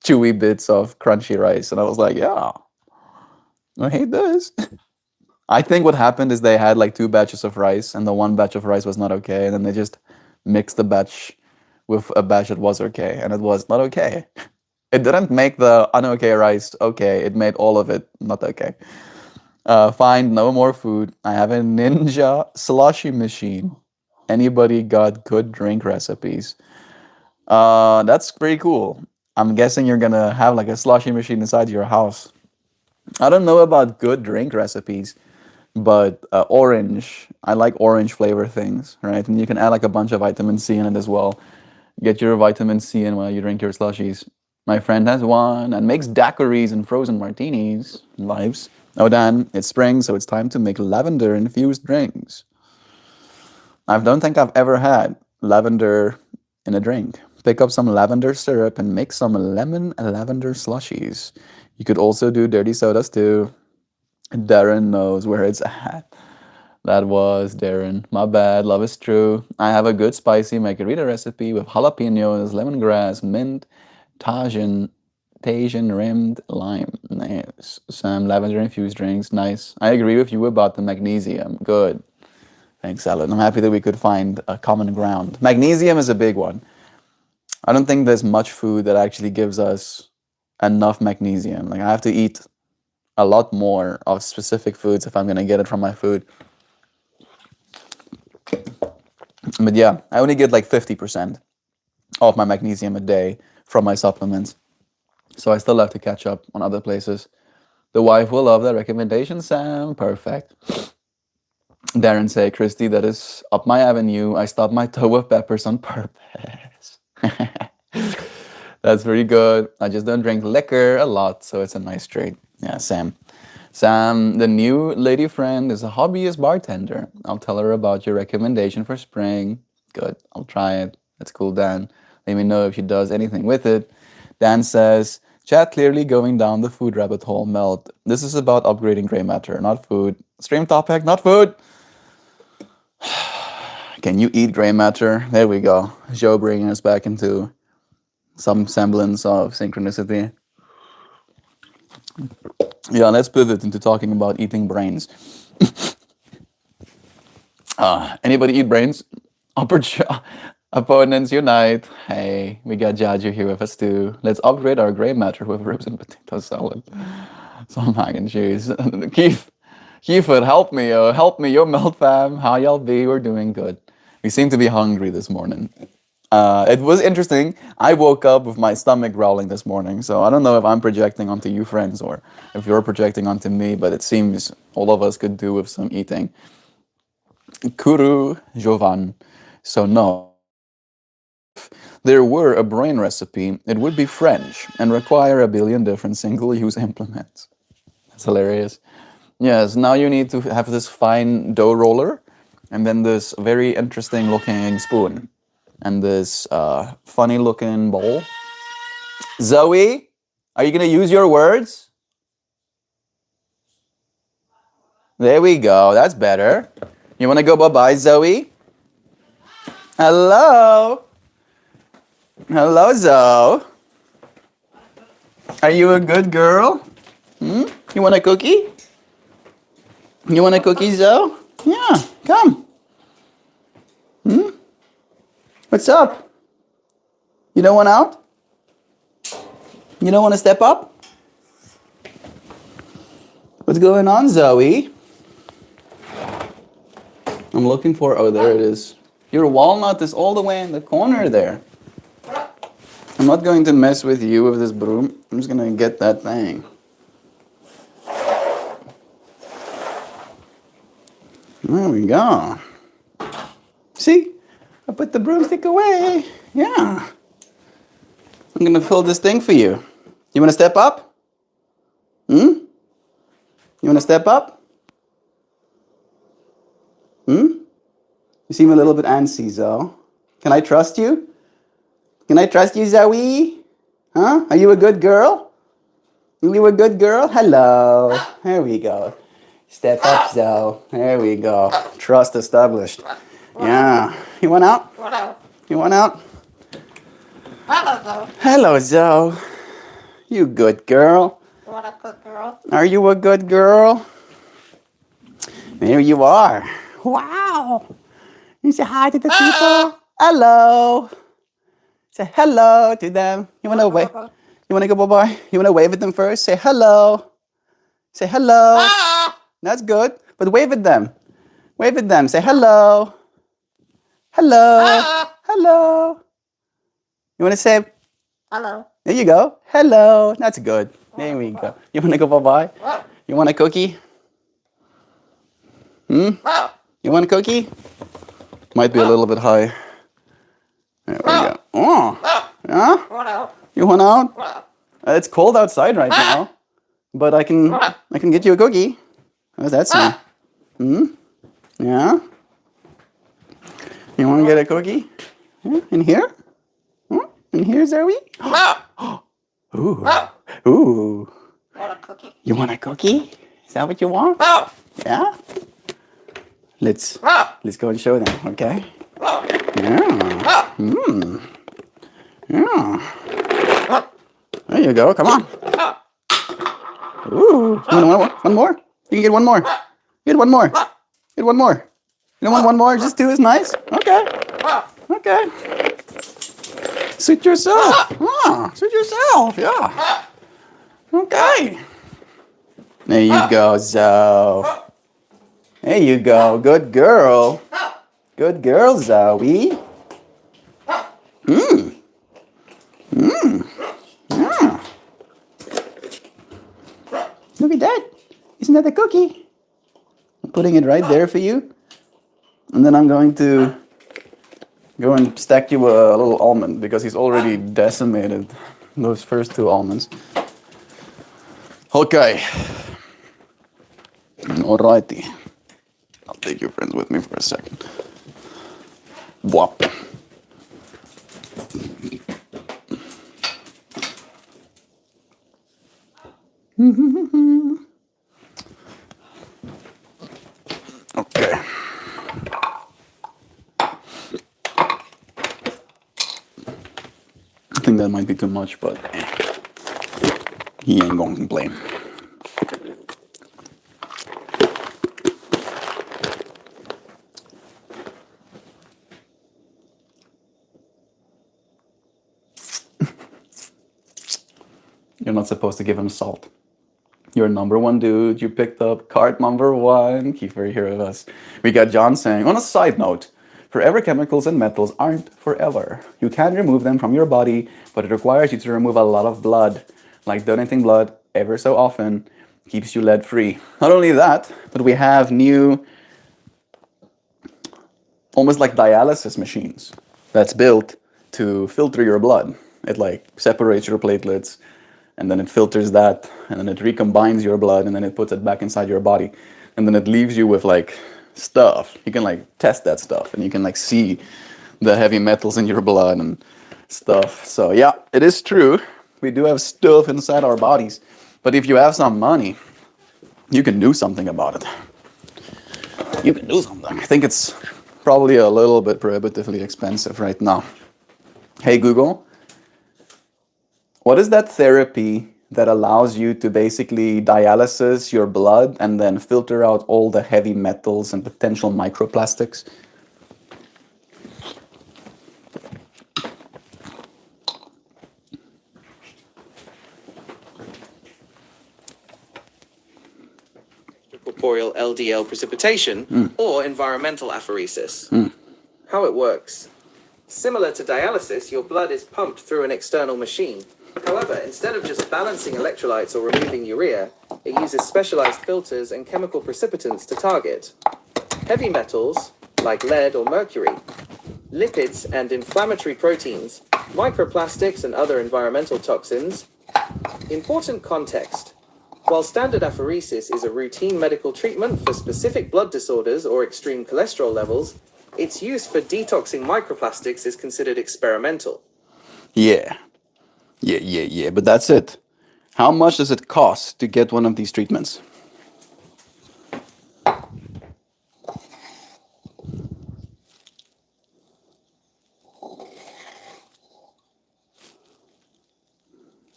chewy bits of crunchy rice, and I was like, yeah, I hate this. I think what happened is they had like two batches of rice, and the one batch of rice was not okay, and then they just mixed the batch with a batch that was okay, and it was not okay. It didn't make the unokay rice okay. It made all of it not okay. Find no more food. I have a ninja slushy machine. Anybody got good drink recipes? That's pretty cool. I'm guessing you're gonna have like a slushy machine inside your house. I don't know about good drink recipes, but orange. I like orange flavor things, right? And you can add like a bunch of vitamin C in it as well. Get your vitamin C in while you drink your slushies. My friend has one and makes daiquiris and frozen martinis. Lives. Oh, Dan, it's spring, so it's time to make lavender infused drinks. I don't think I've ever had lavender in a drink. Pick up some lavender syrup and make some lemon lavender slushies. You could also do dirty sodas too. Darren knows where it's at. That was Darren. My bad. Love is true. I have a good spicy margarita recipe with jalapenos, lemongrass, mint, Tajin rimmed lime. Nice. Some lavender infused drinks. Nice. I agree with you about the magnesium. Good. Thanks, Alan. I'm happy that we could find a common ground. Magnesium is a big one. I don't think there's much food that actually gives us enough magnesium. Like I have to eat a lot more of specific foods if I'm gonna get it from my food. But yeah, I only get like 50% of my magnesium a day from my supplements. So I still have to catch up on other places. The wife will love that recommendation, Sam. Perfect. Darren say, Christy, that is up my avenue. I stubbed my toe with peppers on purpose. That's very good. I just don't drink liquor a lot, so it's a nice trait. Yeah, Sam. Sam, the new lady friend, is a hobbyist bartender. I'll tell her about your recommendation for spring. Good. I'll try it. That's cool, Dan. Let me know if she does anything with it. Dan says, chat clearly going down the food rabbit hole. Melt. This is about upgrading gray matter, not food. Stream topic, not food. Can you eat gray matter? There we go. Joe bringing us back into some semblance of synchronicity. Yeah, let's pivot into talking about eating brains. Anybody eat brains? Opponents unite. Hey, we got Jaju here with us too. Let's upgrade our gray matter with ribs and potato salad. Some mac and cheese. Keith, help me, yo, Melt fam. How y'all be? We're doing good. We seem to be hungry this morning. It was interesting. I woke up with my stomach growling this morning, so I don't know if I'm projecting onto you friends or if you're projecting onto me, but it seems all of us could do with some eating. Kuru Jovan. So no, if there were a brain recipe, it would be French and require a billion different single-use implements. That's hilarious. Yes, now you need to have this fine dough roller and then this very interesting looking spoon and this funny looking bowl. Zoe, are you going to use your words? There we go. That's better. You want to go bye-bye, Zoe? Hello? Hello, Zoe. Are you a good girl? You want a cookie? You want a cookie, Zoe? Yeah, come. What's up? You don't want out? You don't want to step up? What's going on, Zoe? I'm looking for, oh, there it is. Your walnut is all the way in the corner there. I'm not going to mess with you with this broom. I'm just going to get that thing. There we go. See? I put the broomstick away. Yeah. I'm gonna fill this thing for you. You wanna step up? Hmm? You wanna step up? Hmm? You seem a little bit antsy, Zoe. Can I trust you? Can I trust you, Zoe? Huh? Are you a good girl? Are you a good girl? Hello. There we go. Step up, Zoe. There we go. Trust established. Yeah. You want out? You want out? Hello, Zoe. You good girl. What a good girl. Are you a good girl? There you are. Wow. You say hi to the people. Hello. Say hello to them. You wanna wave? You wanna go bye-bye? You wanna wave at them first? Say hello. Say hello. That's good. But wave at them. Wave at them. Say hello. Hello. Hello. You wanna say Hello. there you go. Hello. That's good. There we go. You wanna go bye-bye? You want a cookie? Hmm? You want a cookie? Might be a little bit high. There we go. Oh. Yeah? You want out? It's cold outside right now. But I can get you a cookie. How's that sound? Hmm? Yeah? You wanna get a cookie? Yeah? In here? Hmm? In here, Zoe? Ooh. Ooh. You want a cookie? Is that what you want? Yeah? Let's go and show them, okay? Yeah. Mm. Yeah. There you go. Come on. Ooh. You want one more? You can get one more. Get one more. Get one more. You don't want one more? Just two is nice? Okay. Okay. Suit yourself. Suit yourself. Yeah. Okay. There you go, Zoe. There you go. Good girl. Good girl, Zoe. Mmm. Mmm. Yeah. Look at that. Isn't that a cookie? I'm putting it right there for you. And then I'm going to go and stack you a little almond because he's already decimated those first two almonds. Okay. Alrighty. I'll take your friends with me for a second. Whop. Okay. I think that might be too much, but he ain't gonna complain. You're not supposed to give him salt. You're number one dude. You picked up card number one. Kiefer here with us. We got John saying, on a side note, forever chemicals and metals aren't forever. You can remove them from your body, but it requires you to remove a lot of blood. Like donating blood ever so often keeps you lead free. Not only that, but we have new, almost like dialysis machines that's built to filter your blood. It like separates your platelets, and then it filters that, and then it recombines your blood, and then it puts it back inside your body, and then it leaves you with like stuff. You can like test that stuff, and you can like see the heavy metals in your blood and stuff. So yeah, it is true. We do have stuff inside our bodies, but if you have some money, you can do something about it. You can do something. I think it's probably a little bit prohibitively expensive right now. Hey Google, what is that therapy that allows you to basically dialysis your blood and then filter out all the heavy metals and potential microplastics? Corporeal LDL precipitation or environmental apheresis. How it works. Similar to dialysis, your blood is pumped through an external machine. However, instead of just balancing electrolytes or removing urea, it uses specialized filters and chemical precipitants to target. heavy metals, like lead or mercury, lipids and inflammatory proteins, microplastics and other environmental toxins. Important context. While standard apheresis is a routine medical treatment for specific blood disorders or extreme cholesterol levels, its use for detoxing microplastics is considered experimental. Yeah. But that's it. How much does it cost to get one of these treatments?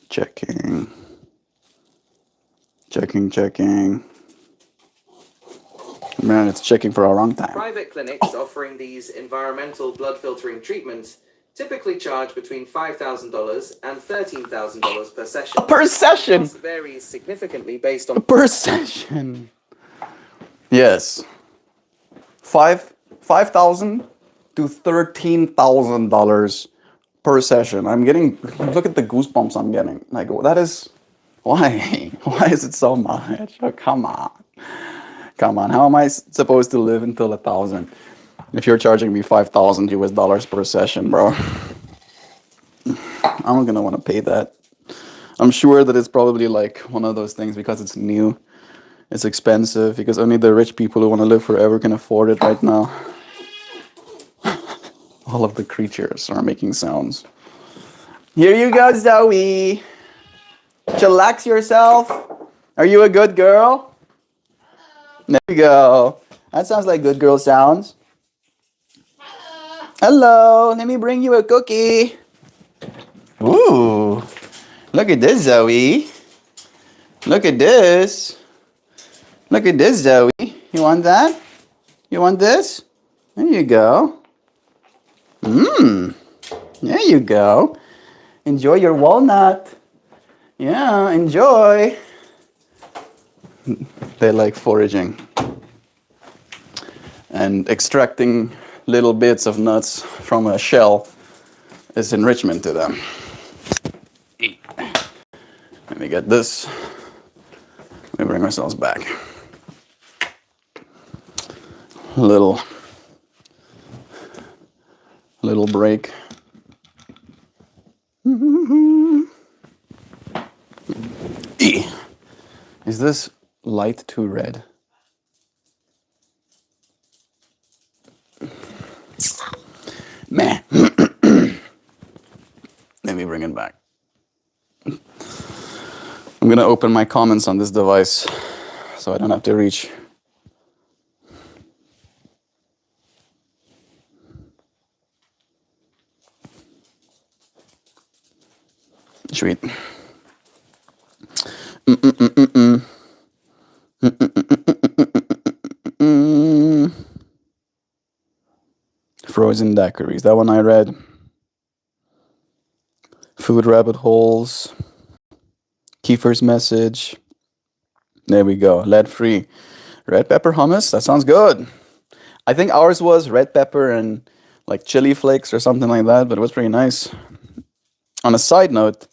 Checking. Man, it's checking for a long time. Private clinics offering these environmental blood filtering treatments typically charge between $5,000 and $13,000 per session. Per session? Cost varies significantly based on Per session. Yes. $5,000 to $13,000 per session. I'm getting, look at the goosebumps I'm getting. Like, that is, why? Why is it so much? Oh, come on. Come on. How am I supposed to live until 1,000 if you're charging me $5,000 per session, bro? I'm not gonna want to pay that. I'm sure that it's probably like one of those things because it's new. It's expensive because only the rich people who want to live forever can afford it right now. All of the creatures are making sounds. Here you go, Zoe. Chillax yourself. Are you a good girl? There you go. That sounds like good girl sounds. Hello. Let me bring you a cookie. Ooh. Look at this, Zoe. Look at this. Look at this, Zoe. You want that? You want this? There you go. Mmm. There you go. Enjoy your walnut. Yeah, enjoy. They like foraging and extracting little bits of nuts from a shell is enrichment to them. Let me get this. Let me bring ourselves back. Little break. Is this light too red? Meh. Let me bring it back. I'm gonna open my comments on this device so I don't have to reach. Sweet. Frozen daiquiris. That one I read. Food rabbit holes. Kiefer's message. There we go. Lead-free. Red pepper hummus. That sounds good. I think ours was red pepper and like chili flakes or something like that, but it was pretty nice. On a side note,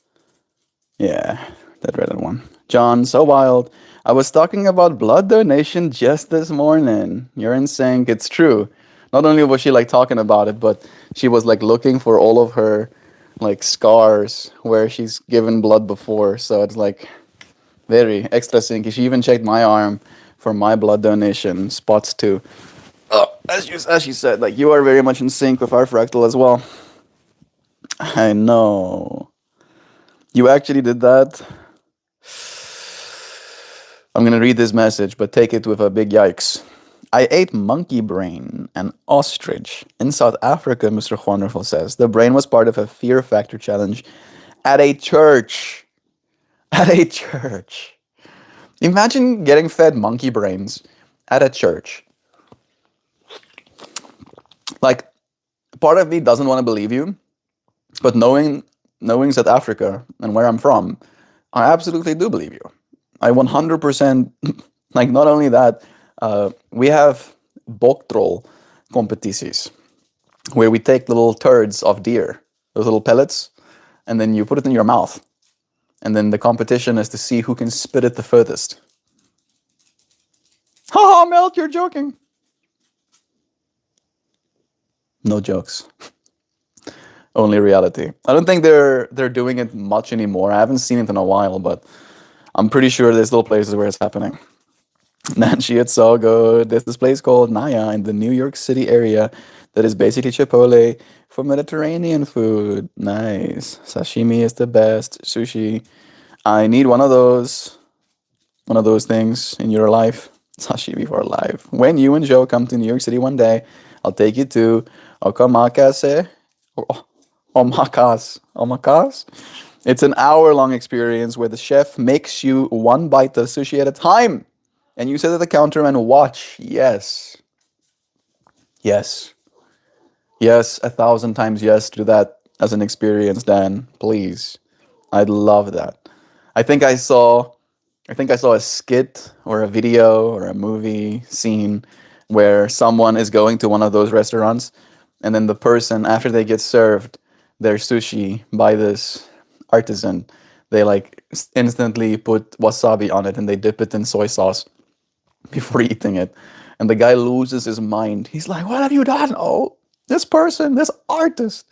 yeah, that Reddit one. John, so wild. I was talking about blood donation just this morning. You're in sync. It's true. Not only was she like talking about it, but she was like looking for all of her like scars where she's given blood before. So it's like very extra syncy. She even checked my arm for my blood donation spots too. As she said, like you are very much in sync with our fractal as well. I know. You actually did that? I'm going to read this message, but take it with a big yikes. I ate monkey brain and ostrich in South Africa, Mr. Wonderful says. The brain was part of a fear factor challenge at a church. At a church. Imagine getting fed monkey brains at a church. Like, part of me doesn't want to believe you, but knowing South Africa and where I'm from, I absolutely do believe you. I 100%, like not only that, we have boktrol competities where we take little turds of deer, those little pellets, and then you put it in your mouth. And then the competition is to see who can spit it the furthest. Haha, Melt, you're joking. No jokes. Only reality. I don't think they're doing it much anymore. I haven't seen it in a while, but I'm pretty sure there's still places where it's happening. Nancy, it's so good. There's this place called Naya in the New York City area that is basically Chipotle for Mediterranean food. Nice. Sashimi is the best. Sushi. I need one of those things in your life. Sashimi for life. When you and Joe come to New York City one day, I'll take you to Okamakase or Omakas. It's an hour-long experience where the chef makes you one bite of sushi at a time. And you sit at the counter and watch. Yes. Yes. Yes, 1,000 times yes to that as an experience, Dan. Please. I'd love that. I think I saw I think I saw a skit or a video or a movie scene where someone is going to one of those restaurants and then the person after they get served their sushi by this artisan, they like instantly put wasabi on it and they dip it in soy sauce before eating it. And the guy loses his mind. He's like, "What have you done? Oh, this person, this artist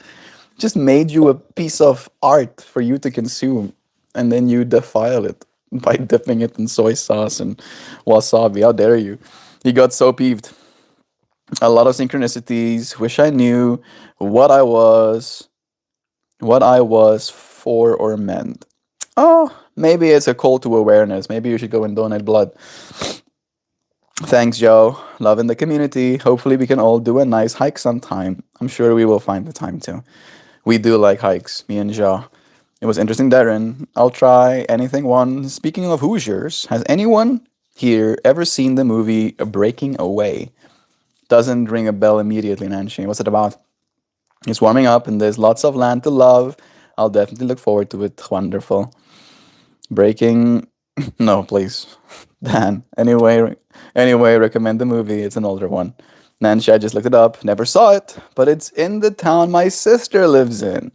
just made you a piece of art for you to consume, and then you defile it by dipping it in soy sauce and wasabi. How dare you?" He got so peeved. A lot of synchronicities. Wish I knew what I was, what I was for or meant. Oh, maybe it's a call to awareness. Maybe you should go and donate blood. Thanks, Joe. Love in the community. Hopefully, we can all do a nice hike sometime. I'm sure we will find the time to. We do like hikes, me and Joe. It was interesting, Darren. I'll try anything one. Speaking of Hoosiers, has anyone here ever seen the movie Breaking Away? Doesn't ring a bell immediately, Nancy. What's it about? It's warming up and there's lots of land to love. I'll definitely look forward to it. Wonderful. Breaking. No, please. Dan. Anyway, recommend the movie. It's an older one. Nancy, I just looked it up. Never saw it, but it's in the town my sister lives in.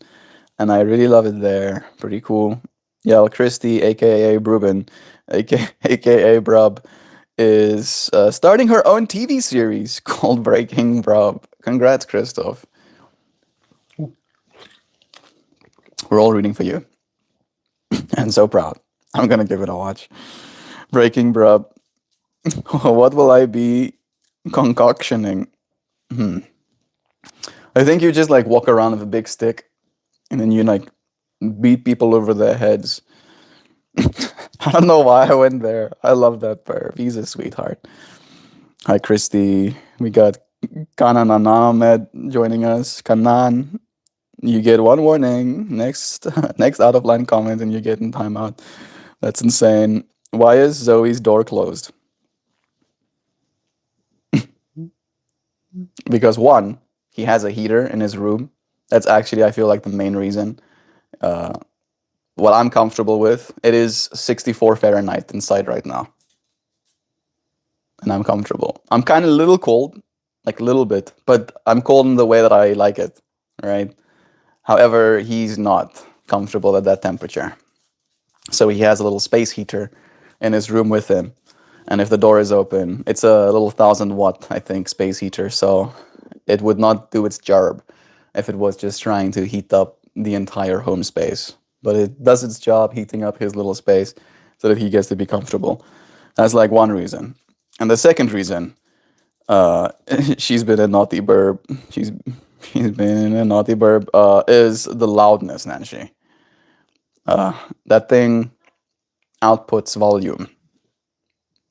And I really love it there. Pretty cool. Yell Christy, aka Bruben, aka Brub, is starting her own TV series called Breaking Brub. Congrats, Christoph. We're all rooting for you. And so proud. I'm gonna give it a watch. Breaking Brub. What will I be concoctioning? I think you just like walk around with a big stick and then you like beat people over their heads. I don't know why I went there. I love that perv. He's a sweetheart. Hi, Christy. We got Kanan Ahmed joining us. Kanan, you get one warning. Next, next out of line comment, and you get in timeout. That's insane. Why is Zoe's door closed? Because one, he has a heater in his room. That's actually, I feel like, the main reason. What I'm comfortable with, it is 64 Fahrenheit inside right now. And I'm comfortable. I'm kind of a little cold, like a little bit, but I'm cold in the way that I like it, right? However, he's not comfortable at that temperature. So he has a little space heater in his room with him. And if the door is open, it's a little 1,000 watt, I think, space heater. So it would not do its job if it was just trying to heat up the entire home space. But it does its job heating up his little space so that he gets to be comfortable. That's like one reason. And the second reason, she's been a naughty burb. She's been a naughty burb. Is the loudness, Nancy. That thing outputs volume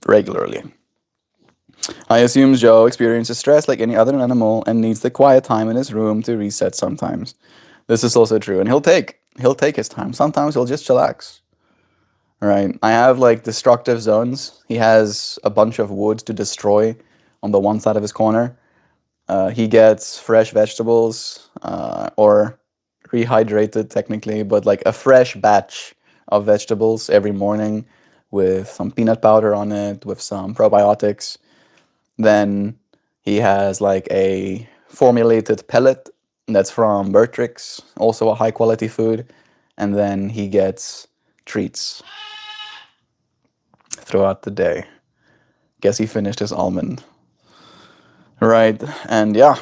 regularly. I assume Joe experiences stress like any other animal and needs the quiet time in his room to reset sometimes. This is also true, and he'll take his time. Sometimes he'll just chillax. Right. I have like destructive zones. He has a bunch of wood to destroy on the one side of his corner. He gets fresh vegetables or rehydrated technically, but like a fresh batch of vegetables every morning with some peanut powder on it, with some probiotics. Then he has like a formulated pellet that's from Bertrix, also a high quality food. And then he gets treats throughout the day. Guess he finished his almond. Right, and yeah,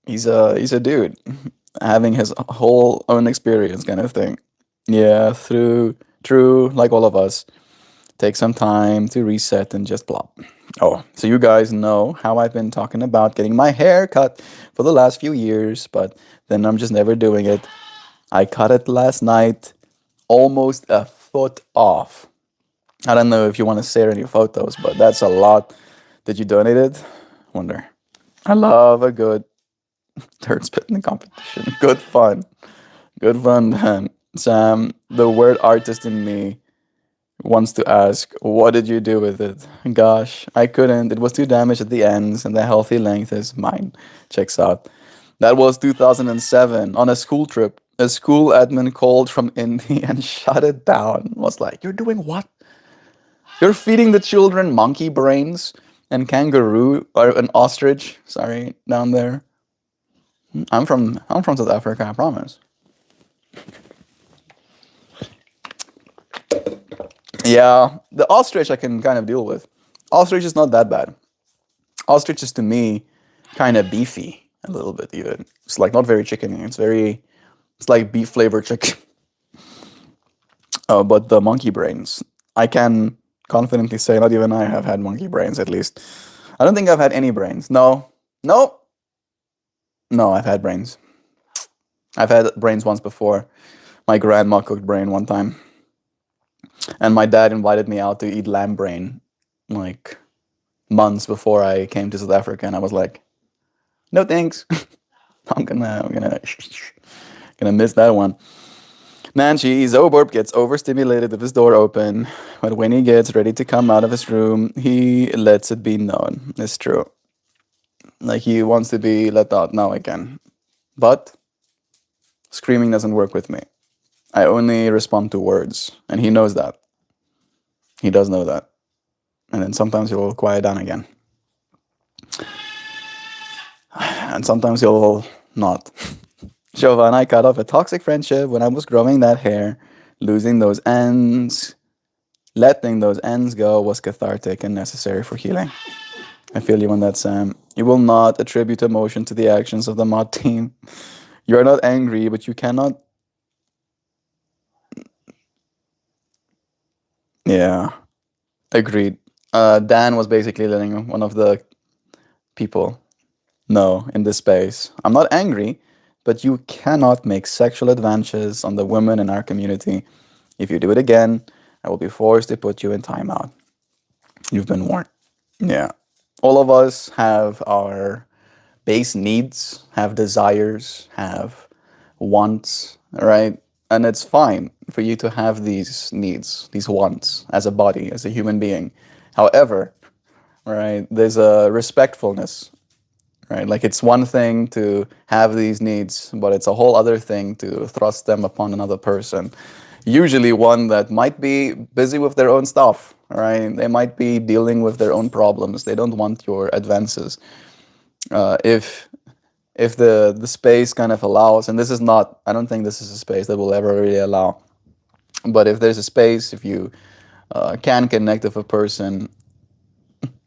He's a dude having his whole own experience kind of thing. Yeah, through true, like all of us. Take some time to reset and just plop. Oh, so you guys know how I've been talking about getting my hair cut for the last few years, but then I'm just never doing it. I cut it last night, almost a foot off. I don't know if you want to share any photos, but that's a lot. Did you donate it? Wonder. I love a good turd spitting competition. Good fun. Good fun, man. Sam, the word artist in me wants to ask, what did you do with it? Gosh, I couldn't. It was too damaged at the ends, and the healthy length is mine. Checks out. That was 2007 on a school trip. A school admin called from India and shut it down. Was like, "You're doing what? You're feeding the children monkey brains and kangaroo or an ostrich? Sorry, down there. I'm from South Africa. I promise." Yeah, the ostrich I can kind of deal with. Ostrich is not that bad. Ostrich is to me kind of beefy a little bit even. It's like not very chickeny. It's like beef flavored chicken. But the monkey brains, I can confidently say not even I have had monkey brains at least. I don't think I've had any brains. No, no, no. I've had brains. I've had brains once before. My grandma cooked brain one time, and my dad invited me out to eat lamb brain, like months before I came to South Africa, and I was like, no thanks. I'm gonna miss that one. Nancy, Zoborb gets overstimulated with his door open, but when he gets ready to come out of his room, he lets it be known. It's true. Like he wants to be let out now again. But screaming doesn't work with me. I only respond to words, and he knows that. He does know that. And then sometimes he'll quiet down again. And sometimes he'll not. Shova and I cut off a toxic friendship when I was growing that hair. Losing those ends, letting those ends go was cathartic and necessary for healing. I feel you on that, Sam. You will not attribute emotion to the actions of the mod team. You are not angry, but you cannot. Yeah, agreed. Dan was basically letting one of the people know in this space. I'm not angry, but you cannot make sexual advances on the women in our community. If you do it again, I will be forced to put you in timeout. You've been warned. Yeah. All of us have our base needs, have desires, have wants, right? And it's fine for you to have these needs, these wants as a body, as a human being. However, right, there's a respectfulness, right? Like it's one thing to have these needs, but it's a whole other thing to thrust them upon another person. Usually one that might be busy with their own stuff, right? They might be dealing with their own problems. They don't want your advances. If the space kind of allows, and this is not, I don't think this is a space that will ever really allow, but if there's a space, if you can connect with a person,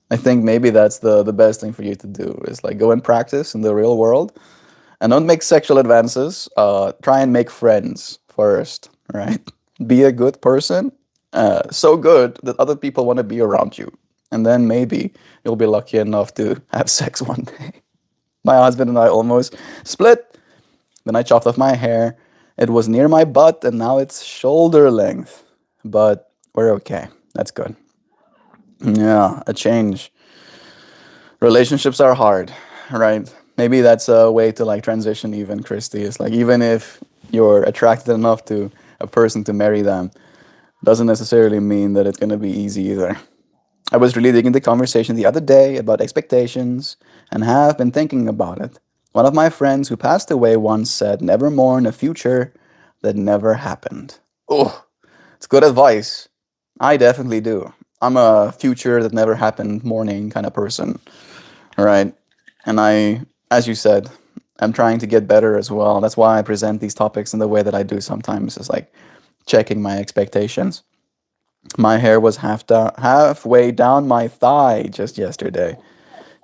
I think maybe that's the best thing for you to do is like go and practice in the real world and don't make sexual advances. Try and make friends first, right? Be a good person, so good that other people want to be around you. And then maybe you'll be lucky enough to have sex one day. My husband and I almost split. Then I chopped off my hair. It was near my butt and now it's shoulder length. But we're okay. That's good. Yeah, a change. Relationships are hard, right? Maybe that's a way to like transition even, Christy. It's like even if you're attracted enough to a person to marry them, doesn't necessarily mean that it's going to be easy either. I was really digging the conversation the other day about expectations and have been thinking about it. One of my friends who passed away once said, never mourn a future that never happened. Oh, it's good advice. I definitely do. I'm a future that never happened mourning kind of person, right? And I, as you said, I'm trying to get better as well. That's why I present these topics in the way that I do sometimes. It's like checking my expectations. My hair was halfway down my thigh just yesterday.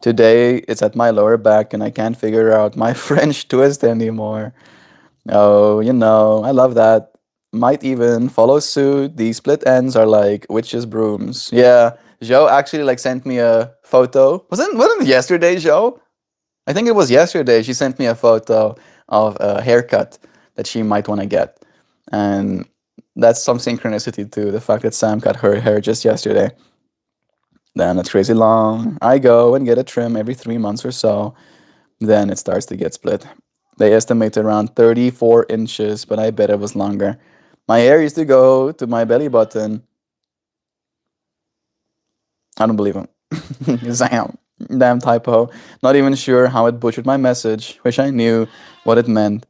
Today it's at my lower back and I can't figure out my French twist anymore. Oh, I love that. Might even follow suit. These split ends are like witches' brooms. Yeah, Joe actually like sent me a photo. Wasn't it yesterday, Joe? I think it was yesterday. She sent me a photo of a haircut that she might want to get, and that's some synchronicity too. The fact that Sam cut her hair just yesterday. Then it's crazy long. I go and get a trim every 3 months or so. Then it starts to get split. They estimate around 34 inches, but I bet it was longer. My hair used to go to my belly button. I don't believe him. Zam. Damn typo. Not even sure how it butchered my message. Wish I knew what it meant.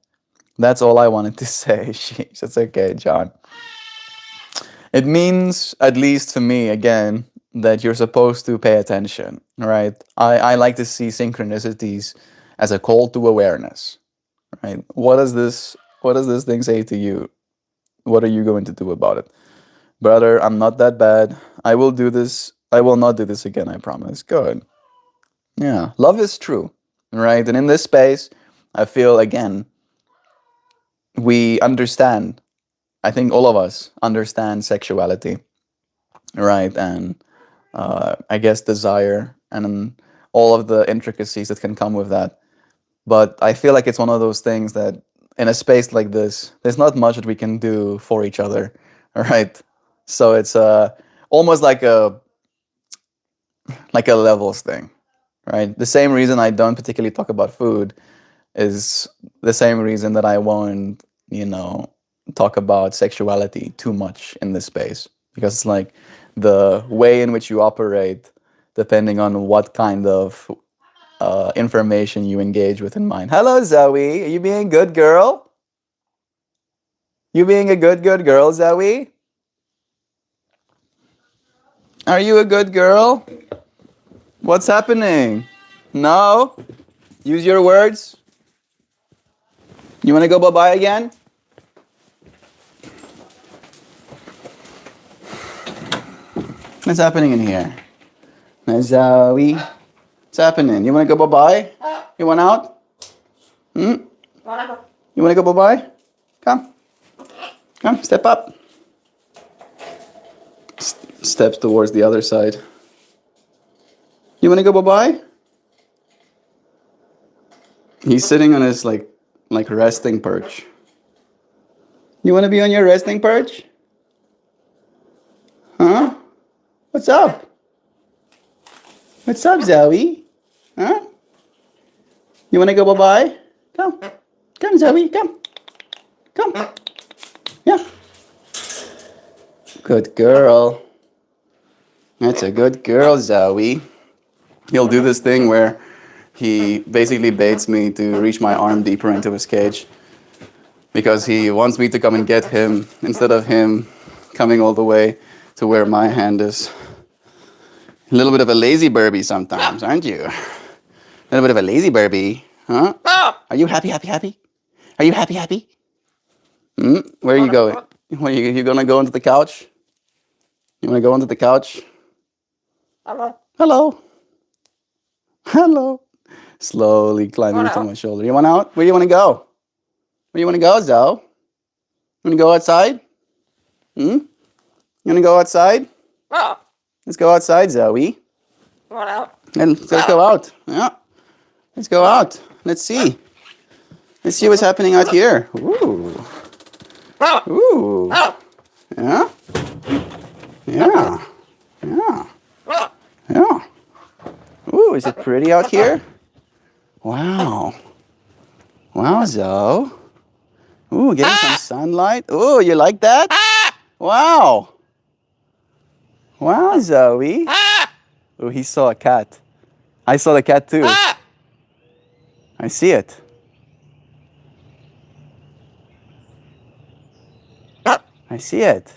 That's all I wanted to say. Sheesh, it's okay, John. It means, at least to me, again, that you're supposed to pay attention, right? I like to see synchronicities as a call to awareness, right? What does this thing say to you? What are you going to do about it? Brother, I'm not that bad. I will do this. I will not do this again, I promise. Good. Yeah. Love is true, right? And in this space, I feel again, we understand. I think all of us understand sexuality, right? And I guess desire and all of the intricacies that can come with that. But I feel like it's one of those things that in a space like this, there's not much that we can do for each other, right? So it's almost like a levels thing, right? The same reason I don't particularly talk about food is the same reason that I won't, talk about sexuality too much in this space, because it's like the way in which you operate, depending on what kind of information you engage with in mind. Hello, Zoe. Are you being a good girl? You being a good girl, Zoe? Are you a good girl? What's happening? No? Use your words. You want to go bye-bye again? What's happening in here? Zoe? What's happening? You want to go bye-bye? You want out? You want to go bye-bye? Come. Come, step up. Steps towards the other side. You want to go bye-bye? He's sitting on his like resting perch. You want to be on your resting perch? Huh? What's up? What's up, Zoe? Huh? You want to go bye-bye? Come. Come, Zoe. Come. Come. Yeah. Good girl. That's a good girl, Zoe. He'll do this thing where he basically baits me to reach my arm deeper into his cage because he wants me to come and get him instead of him coming all the way to where my hand is. A little bit of a lazy Burby sometimes, aren't you? A little bit of a lazy Burby, huh? Are you happy? Are you happy? Where are you going? You gonna go into the couch? You wanna go into the couch? Hello. Slowly climbing into my shoulder. You want out? Where do you want to go? Where do you want to go, Zoe? You want to go outside? You want to go outside? Let's go outside, Zoe. And let's go out. Yeah. Let's go out. Let's see. Let's see what's happening out here. Ooh. Ooh. Yeah. Yeah. Yeah. Yeah. Ooh, is it pretty out here? Wow. Wow, Zoe. Ooh, getting some sunlight. Ooh, you like that? Wow. Wow, Zoe. Oh, he saw a cat. I saw the cat too. I see it. I see it.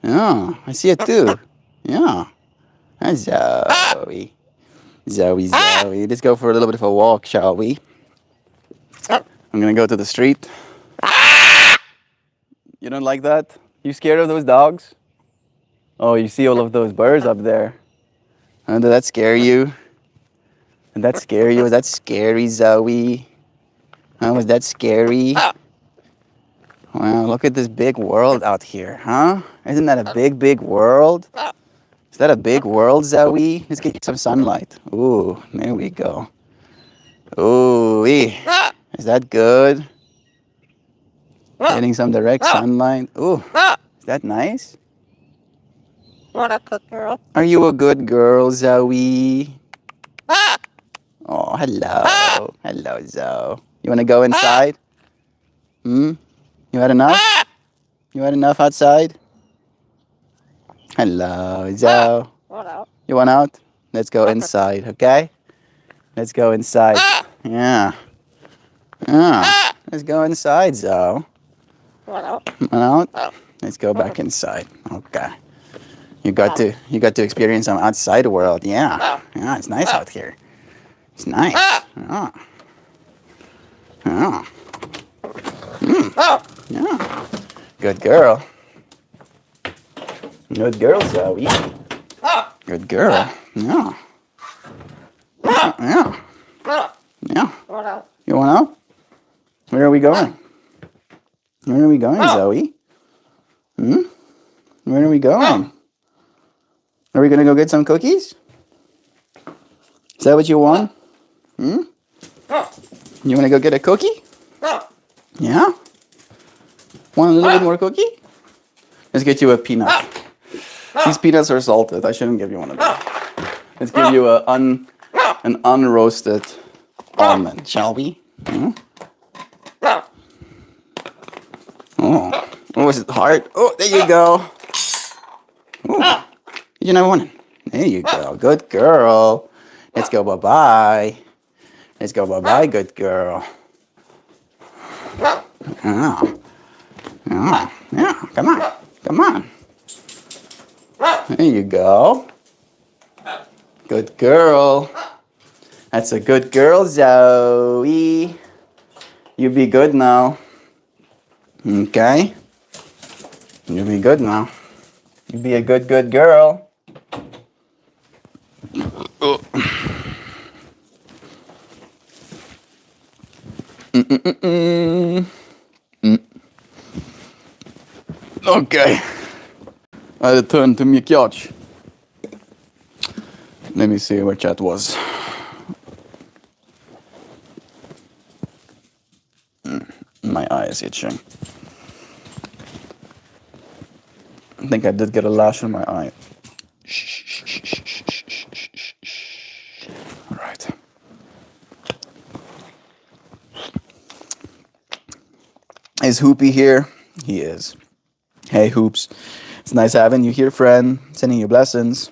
Yeah, I see it too. Yeah. Hi, Zoe. Zoe. Let's go for a little bit of a walk, shall we? I'm gonna go to the street. You don't like that? You scared of those dogs? Oh, you see all of those birds up there. Did that scare you? Did that scare you? Was that scary, Zoe? Huh? Was that scary? Wow, look at this big world out here, huh? Isn't that a big, big world? Is that a big world, Zoe? Let's get you some sunlight. Ooh, there we go. Ooh, is that good? Getting some direct sunlight. Ooh, is that nice? What a good girl. Are you a good girl, Zoe? Oh, hello. Hello, Zoe. You want to go inside? Hmm? You had enough? You had enough outside? Hello, Zoe. What out? You want out? Let's go inside, okay? Let's go inside. Yeah. Yeah. Let's go inside, Zoe. What out? Want out? Let's go back inside. Okay. You got to experience some outside world. Yeah. Yeah, it's nice out here. It's nice. Yeah. Yeah. Yeah. Good girl. Good girl, Zoe. Good girl. Yeah. Yeah. Yeah. What out? You want out? Where are we going? Where are we going, Zoe? Hmm? Where are we going? Are we gonna go get some cookies? Is that what you want? Hmm? You wanna go get a cookie? Yeah? Want a little bit more cookie? Let's get you a peanut. These peanuts are salted. I shouldn't give you one of those. Let's give you an unroasted almond, shall we? Hmm? Oh, is it hard? Oh, there you go. Oh, did you know one? There you go. Good girl. Let's go bye-bye. Let's go bye-bye, good girl. Yeah. Yeah. Yeah. Come on. Come on. There you go. Good girl. That's a good girl, Zoe. You be good now. Okay? You be good now. You be a good, good girl. Oh. Okay. I return to my couch. Let me see where chat was. My eye is itching. I think I did get a lash in my eye. All right. Is Hoopy here? He is. Hey, Hoops. It's nice having you here, friend. Sending you blessings.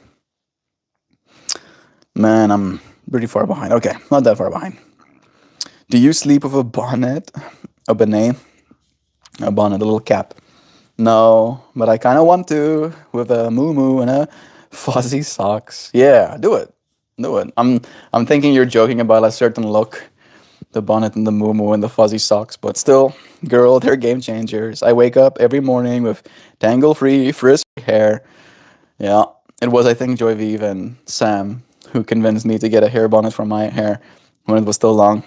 Man, I'm pretty far behind. Okay, not that far behind. Do you sleep with a bonnet? A bonnet? A bonnet, a little cap. No, but I kind of want to with a moo and a fuzzy socks. Yeah, do it. Do it. I'm thinking you're joking about a certain look. The bonnet and the moo and the fuzzy socks, but still, girl, they're game changers. I wake up every morning with tangle-free, frizzy hair. Yeah, it was, I think, Joy Vive and Sam who convinced me to get a hair bonnet for my hair when it was still long.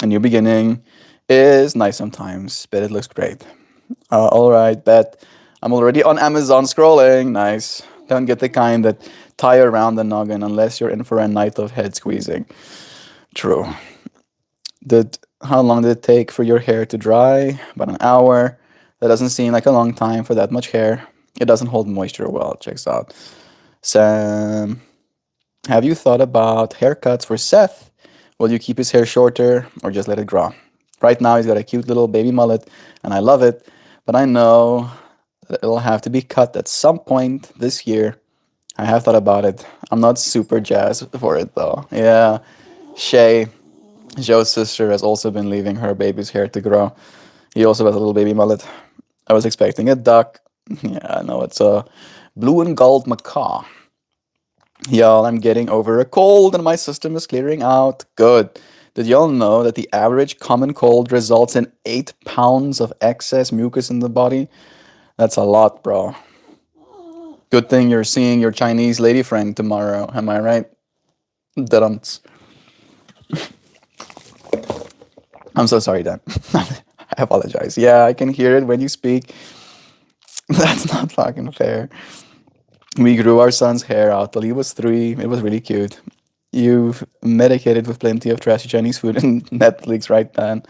A new beginning is nice sometimes, but it looks great. All right, bet. I'm already on Amazon scrolling. Nice. Don't get the kind that tie around the noggin unless you're in for a night of head squeezing. True. How long did it take for your hair to dry? About an hour. That doesn't seem like a long time for that much hair. It doesn't hold moisture well. Checks out. Sam, have you thought about haircuts for Seth? Will you keep his hair shorter or just let it grow? Right now he's got a cute little baby mullet and I love it, but I know that it'll have to be cut at some point this year. I have thought about it. I'm not super jazzed for it though. Yeah, Shay, Joe's sister, has also been leaving her baby's hair to grow. He also has a little baby mullet. I was expecting a duck. Yeah, no, it's a blue and gold macaw. Y'all, I'm getting over a cold and my system is clearing out. Good. Did y'all know that the average common cold results in 8 pounds of excess mucus in the body? That's a lot, bro. Good thing you're seeing your Chinese lady friend tomorrow, am I right? Drums. I'm so sorry, Dan. I apologize. Yeah, I can hear it when you speak. That's not fucking fair. We grew our son's hair out till he was 3. It was really cute. You've medicated with plenty of trashy Chinese food and Netflix, right, Dan?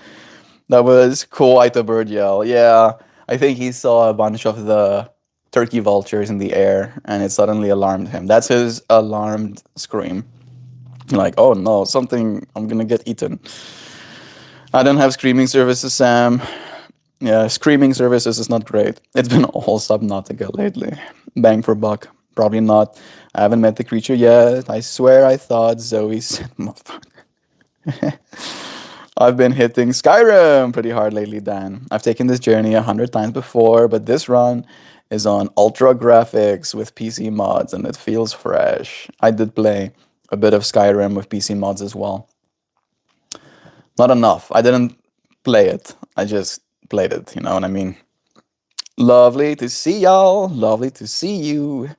That was quite a bird yell. Yeah, I think he saw a bunch of the turkey vultures in the air and it suddenly alarmed him. That's his alarmed scream. Like, oh no, something, I'm gonna get eaten. I don't have screaming services, Sam. Yeah, screaming services is not great. It's been all Subnautica lately. Bang for buck. Probably not. I haven't met the creature yet. I swear I thought Zoe said motherfucker. I've been hitting Skyrim pretty hard lately, Dan. I've taken this journey 100 times before, but this run is on ultra graphics with PC mods and it feels fresh. I did play a bit of Skyrim with PC mods as well. Not enough. I didn't play it. I just played it, you know what I mean? Lovely to see y'all. Lovely to see you.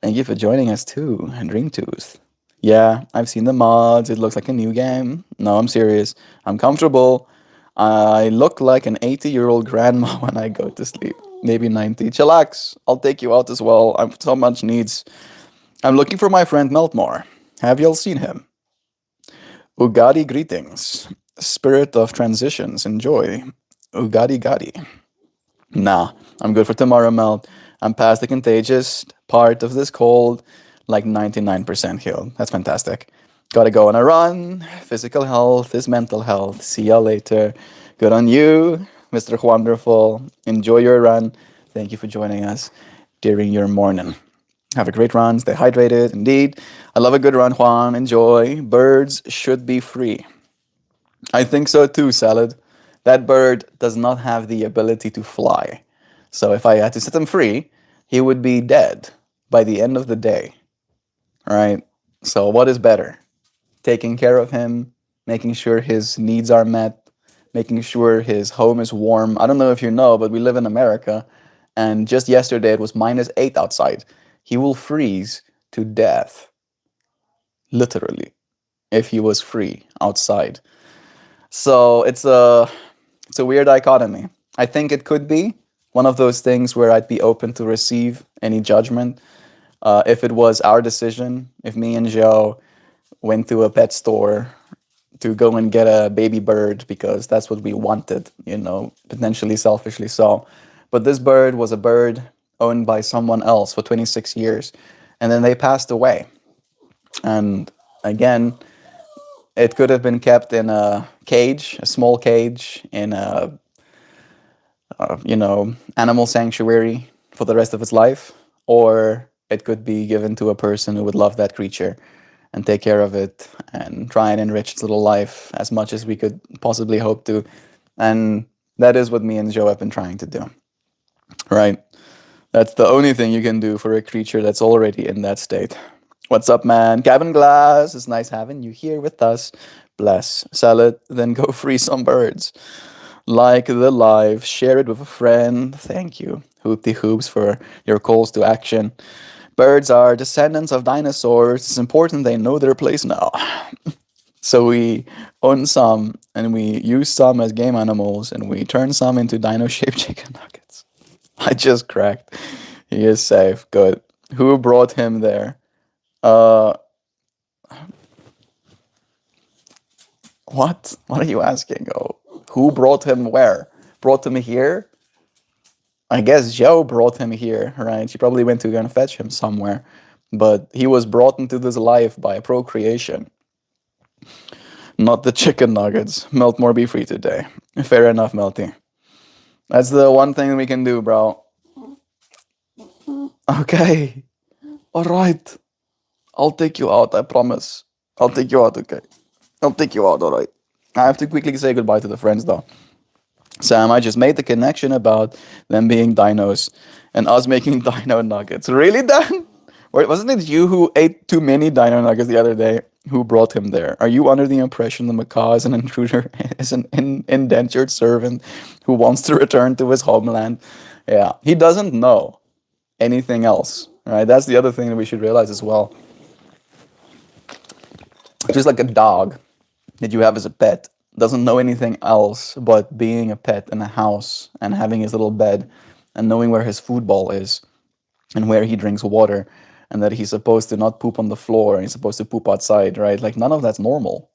Thank you for joining us too, Dreamtooth. Yeah, I've seen the mods. It looks like a new game. No, I'm serious. I'm comfortable. I look like an 80-year-old grandma when I go to sleep. Maybe 90. Chillax. I'll take you out as well. I'm so much needs. I'm looking for my friend MeltMore. Have y'all seen him? Ugadi greetings. Spirit of transitions. Enjoy. Ugadi gadi. Nah, I'm good for tomorrow, Melt. I'm past the contagious part of this cold, like 99% healed. That's fantastic. Gotta go on a run. Physical health is mental health. See ya later. Good on you, Mr. Wonderful. Enjoy your run. Thank you for joining us during your morning. Have a great run. Stay hydrated. Indeed. I love a good run, Juan. Enjoy. Birds should be free. I think so too, Salad. That bird does not have the ability to fly. So if I had to set him free, he would be dead by the end of the day. Right? So what is better? Taking care of him, making sure his needs are met, making sure his home is warm. I don't know if you know, but we live in America, and just yesterday it was -8 outside. He will freeze to death, literally, if he was free outside. So it's a weird dichotomy. I think it could be one of those things where I'd be open to receive any judgment if it was our decision. If me and Joe went to a pet store to go and get a baby bird because that's what we wanted, you know, potentially selfishly so. But this bird was a bird owned by someone else for 26 years, and then they passed away. And again, it could have been kept in a cage, a small cage, in a animal sanctuary for the rest of its life, or it could be given to a person who would love that creature and take care of it and try and enrich its little life as much as we could possibly hope to. And that is what me and Joe have been trying to do, right? That's the only thing you can do for a creature that's already in that state. What's up, man? Gavin Glass, it's nice having you here with us. Bless. Sell it, then go free some birds. Like the live, share it with a friend. Thank you, Hoopty Hoops, for your calls to action. Birds are descendants of dinosaurs. It's important they know their place now. So we own some, and we use some as game animals, and we turn some into dino-shaped chicken nuggets. I just cracked. He is safe. Good. Who brought him there? What? What are you asking? Oh, who brought him where? Brought him here? I guess Joe brought him here, right? She probably went to go and fetch him somewhere. But he was brought into this life by procreation. Not the chicken nuggets. MeltMore be free today. Fair enough, Melty. That's the one thing we can do, bro. Okay. Alright. I'll take you out, I promise. I'll take you out, okay? I'll take you out, alright. I have to quickly say goodbye to the friends, though. Sam, I just made the connection about them being dinos and us making dino nuggets. Really, Dan? Wait, wasn't it you who ate too many dino nuggets the other day? Who brought him there? Are you under the impression the macaw is an intruder, is an indentured servant who wants to return to his homeland? Yeah, he doesn't know anything else, right? That's the other thing that we should realize as well. Just like a dog. that you have as a pet doesn't know anything else but being a pet in a house and having his little bed and knowing where his food ball is and where he drinks water and that he's supposed to not poop on the floor and he's supposed to poop outside, right? Like none of that's normal.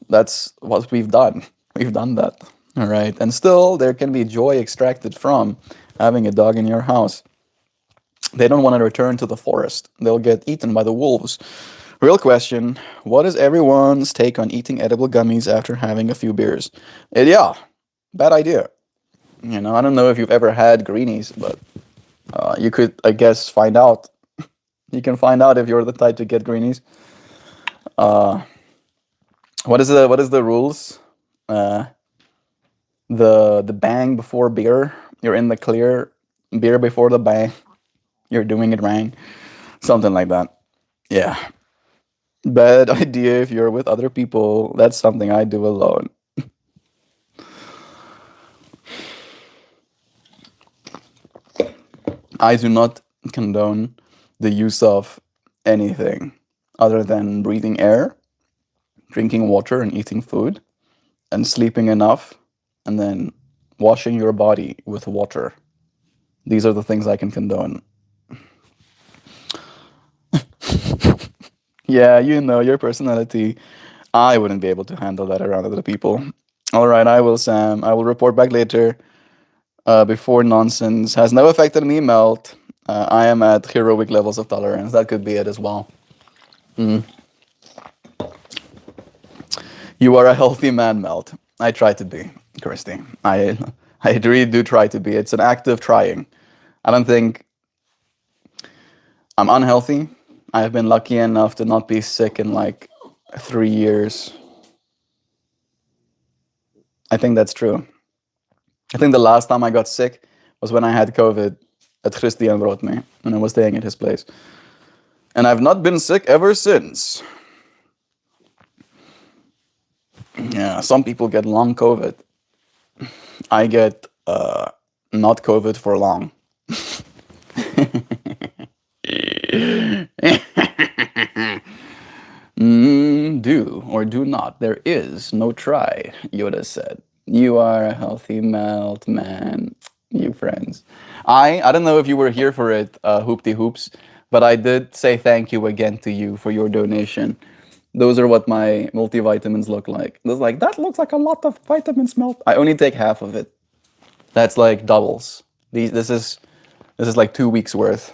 That's what we've done. We've done that. All right. And still there can be joy extracted from having a dog in your house. They don't want to return to the forest. They'll get eaten by the wolves. Real question, what is everyone's take on eating edible gummies after having a few beers? Yeah, bad idea. You know, I don't know if you've ever had greenies, but you could, I guess, find out. You can find out if you're the type to get greenies. What is the rules? The bang before beer. You're in the clear. Beer before the bang. You're doing it right. Something like that. Yeah. Bad idea if you're with other people. That's something I do alone. I do not condone the use of anything other than breathing air, drinking water and eating food, and sleeping enough, and then washing your body with water. These are the things I can condone. Yeah, you know, your personality. I wouldn't be able to handle that around other people. All right, I will, Sam. I will report back later. Before nonsense has never affected me, Melt. I am at heroic levels of tolerance. That could be it as well. You are a healthy man, Melt. I try to be, Kirsty. I really do try to be. It's an act of trying. I don't think I'm unhealthy. I have been lucky enough to not be sick in like 3 years. I think that's true. I think the last time I got sick was when I had COVID at Christian brought me, and I was staying at his place. And I've not been sick ever since. Yeah, some people get long COVID. I get not COVID for long. Do or do not. There is no try, Yoda said. You are a healthy melt man. You friends. I don't know if you were here for it, Hoopty Hoops, but I did say thank you again to you for your donation. Those are what my multivitamins look like. It's like, that looks like a lot of vitamins, Melt. I only take half of it. That's like doubles. This is like 2 weeks worth.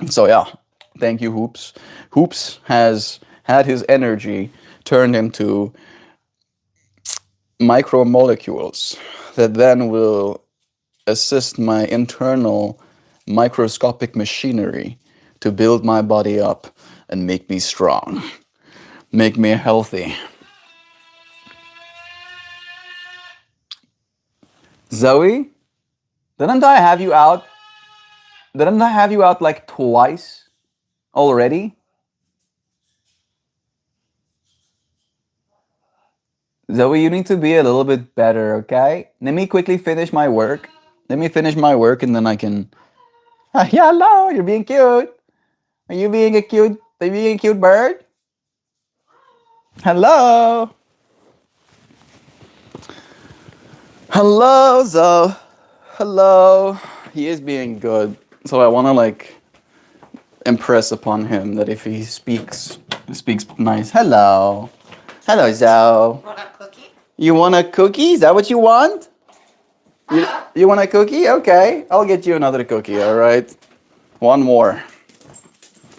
So yeah, thank you, Hoops. Hoops has had his energy turned into micromolecules that then will assist my internal microscopic machinery to build my body up and make me strong, make me healthy. Zoe, didn't I have you out? Didn't I have you out like twice already? Zoe, you need to be a little bit better, okay? Let me quickly finish my work. Let me finish my work and then I can... Yeah, hello, you're being cute. Are you being a cute bird? Hello. Hello, Zoe. Hello. He is being good. So I want to like impress upon him that if he speaks nice. Hello. Hello, Zoe. Want a cookie? You want a cookie? Is that what you want? You want a cookie? Okay. I'll get you another cookie, all right? One more.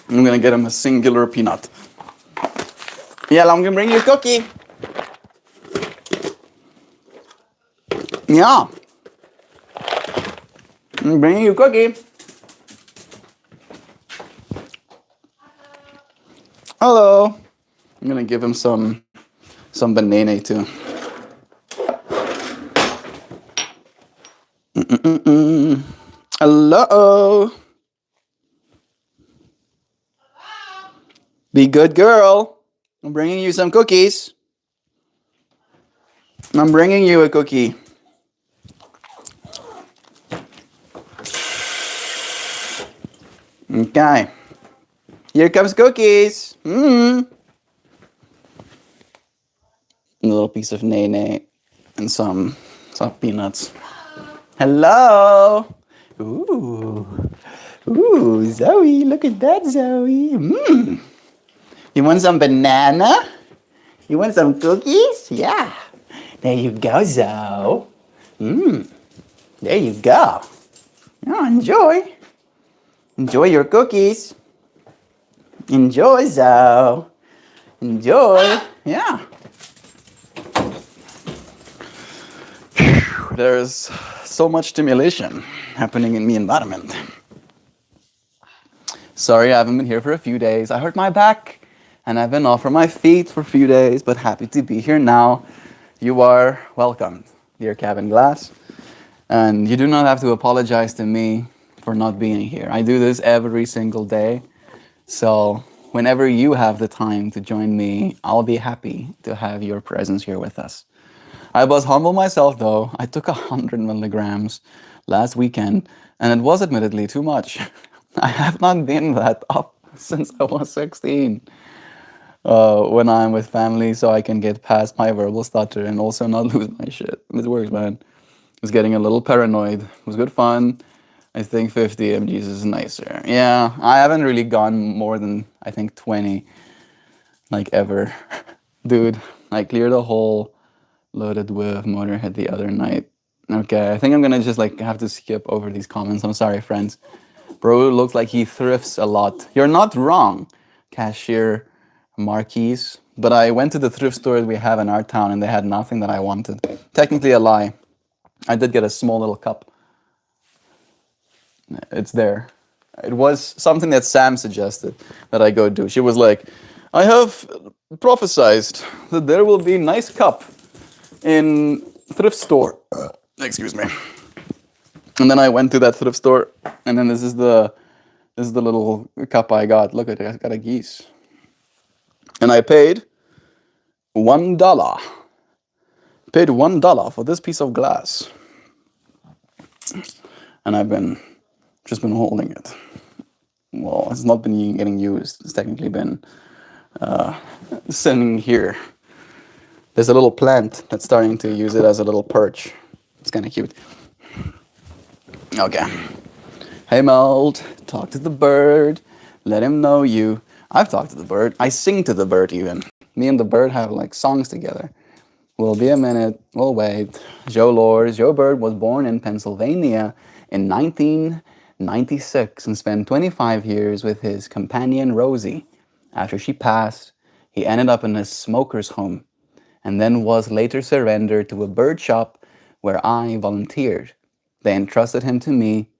I'm gonna get him a singular peanut. Yeah, I'm gonna bring you a cookie. Yeah. I'm bringing you a cookie. Hello. I'm gonna give him some banana too. Hello. Be good girl. I'm bringing you some cookies. I'm bringing you a cookie. Okay. Here comes cookies. little piece of nay and some peanuts. Hello. Ooh, Zoe, look at that, Zoe. You want some banana? You want some cookies? Yeah. There you go, Zoe. There you go. Oh, enjoy. Enjoy your cookies. Enjoy, Zoe. Enjoy. Yeah. There's so much stimulation happening in me environment. Sorry, I haven't been here for a few days. I hurt my back and I've been off from my feet for a few days, but happy to be here now. You are welcomed, dear Cabin Glass. And you do not have to apologize to me for not being here. I do this every single day. So whenever you have the time to join me, I'll be happy to have your presence here with us. I was humble myself though. I took 100 milligrams last weekend and it was admittedly too much. I have not been that up since I was 16. When I'm with family so I can get past my verbal stutter and also not lose my shit. It works, man. I was getting a little paranoid. It was good fun. I think 50 mgs is nicer. Yeah, I haven't really gone more than, I think, 20, like, ever. Dude, I cleared a whole loaded with Motorhead the other night. Okay, I think I'm gonna just, like, have to skip over these comments. I'm sorry, friends. Bro looks like he thrifts a lot. You're not wrong, Cashier Marquise. But I went to the thrift stores we have in our town and they had nothing that I wanted. Technically a lie. I did get a small little cup. It's there. It was something that Sam suggested that I go do. She was like, I have prophesized that there will be nice cup in thrift store. Excuse me. And then I went to that thrift store and then this is the little cup I got. Look at it, I got a geese. And I paid $1. Paid $1 for this piece of glass. And I've just been holding it. Well, it's not been getting used. It's technically been sitting here. There's a little plant that's starting to use it as a little perch. It's kind of cute. Okay. Hey, Melt, talk to the bird. Let him know you. I've talked to the bird. I sing to the bird even. Me and the bird have like songs together. Will be a minute. We'll wait. Joe Bird was born in Pennsylvania in 1996 and spent 25 years with his companion Rosie. After she passed, he ended up in a smoker's home and then was later surrendered to a bird shop where I volunteered. They entrusted him to me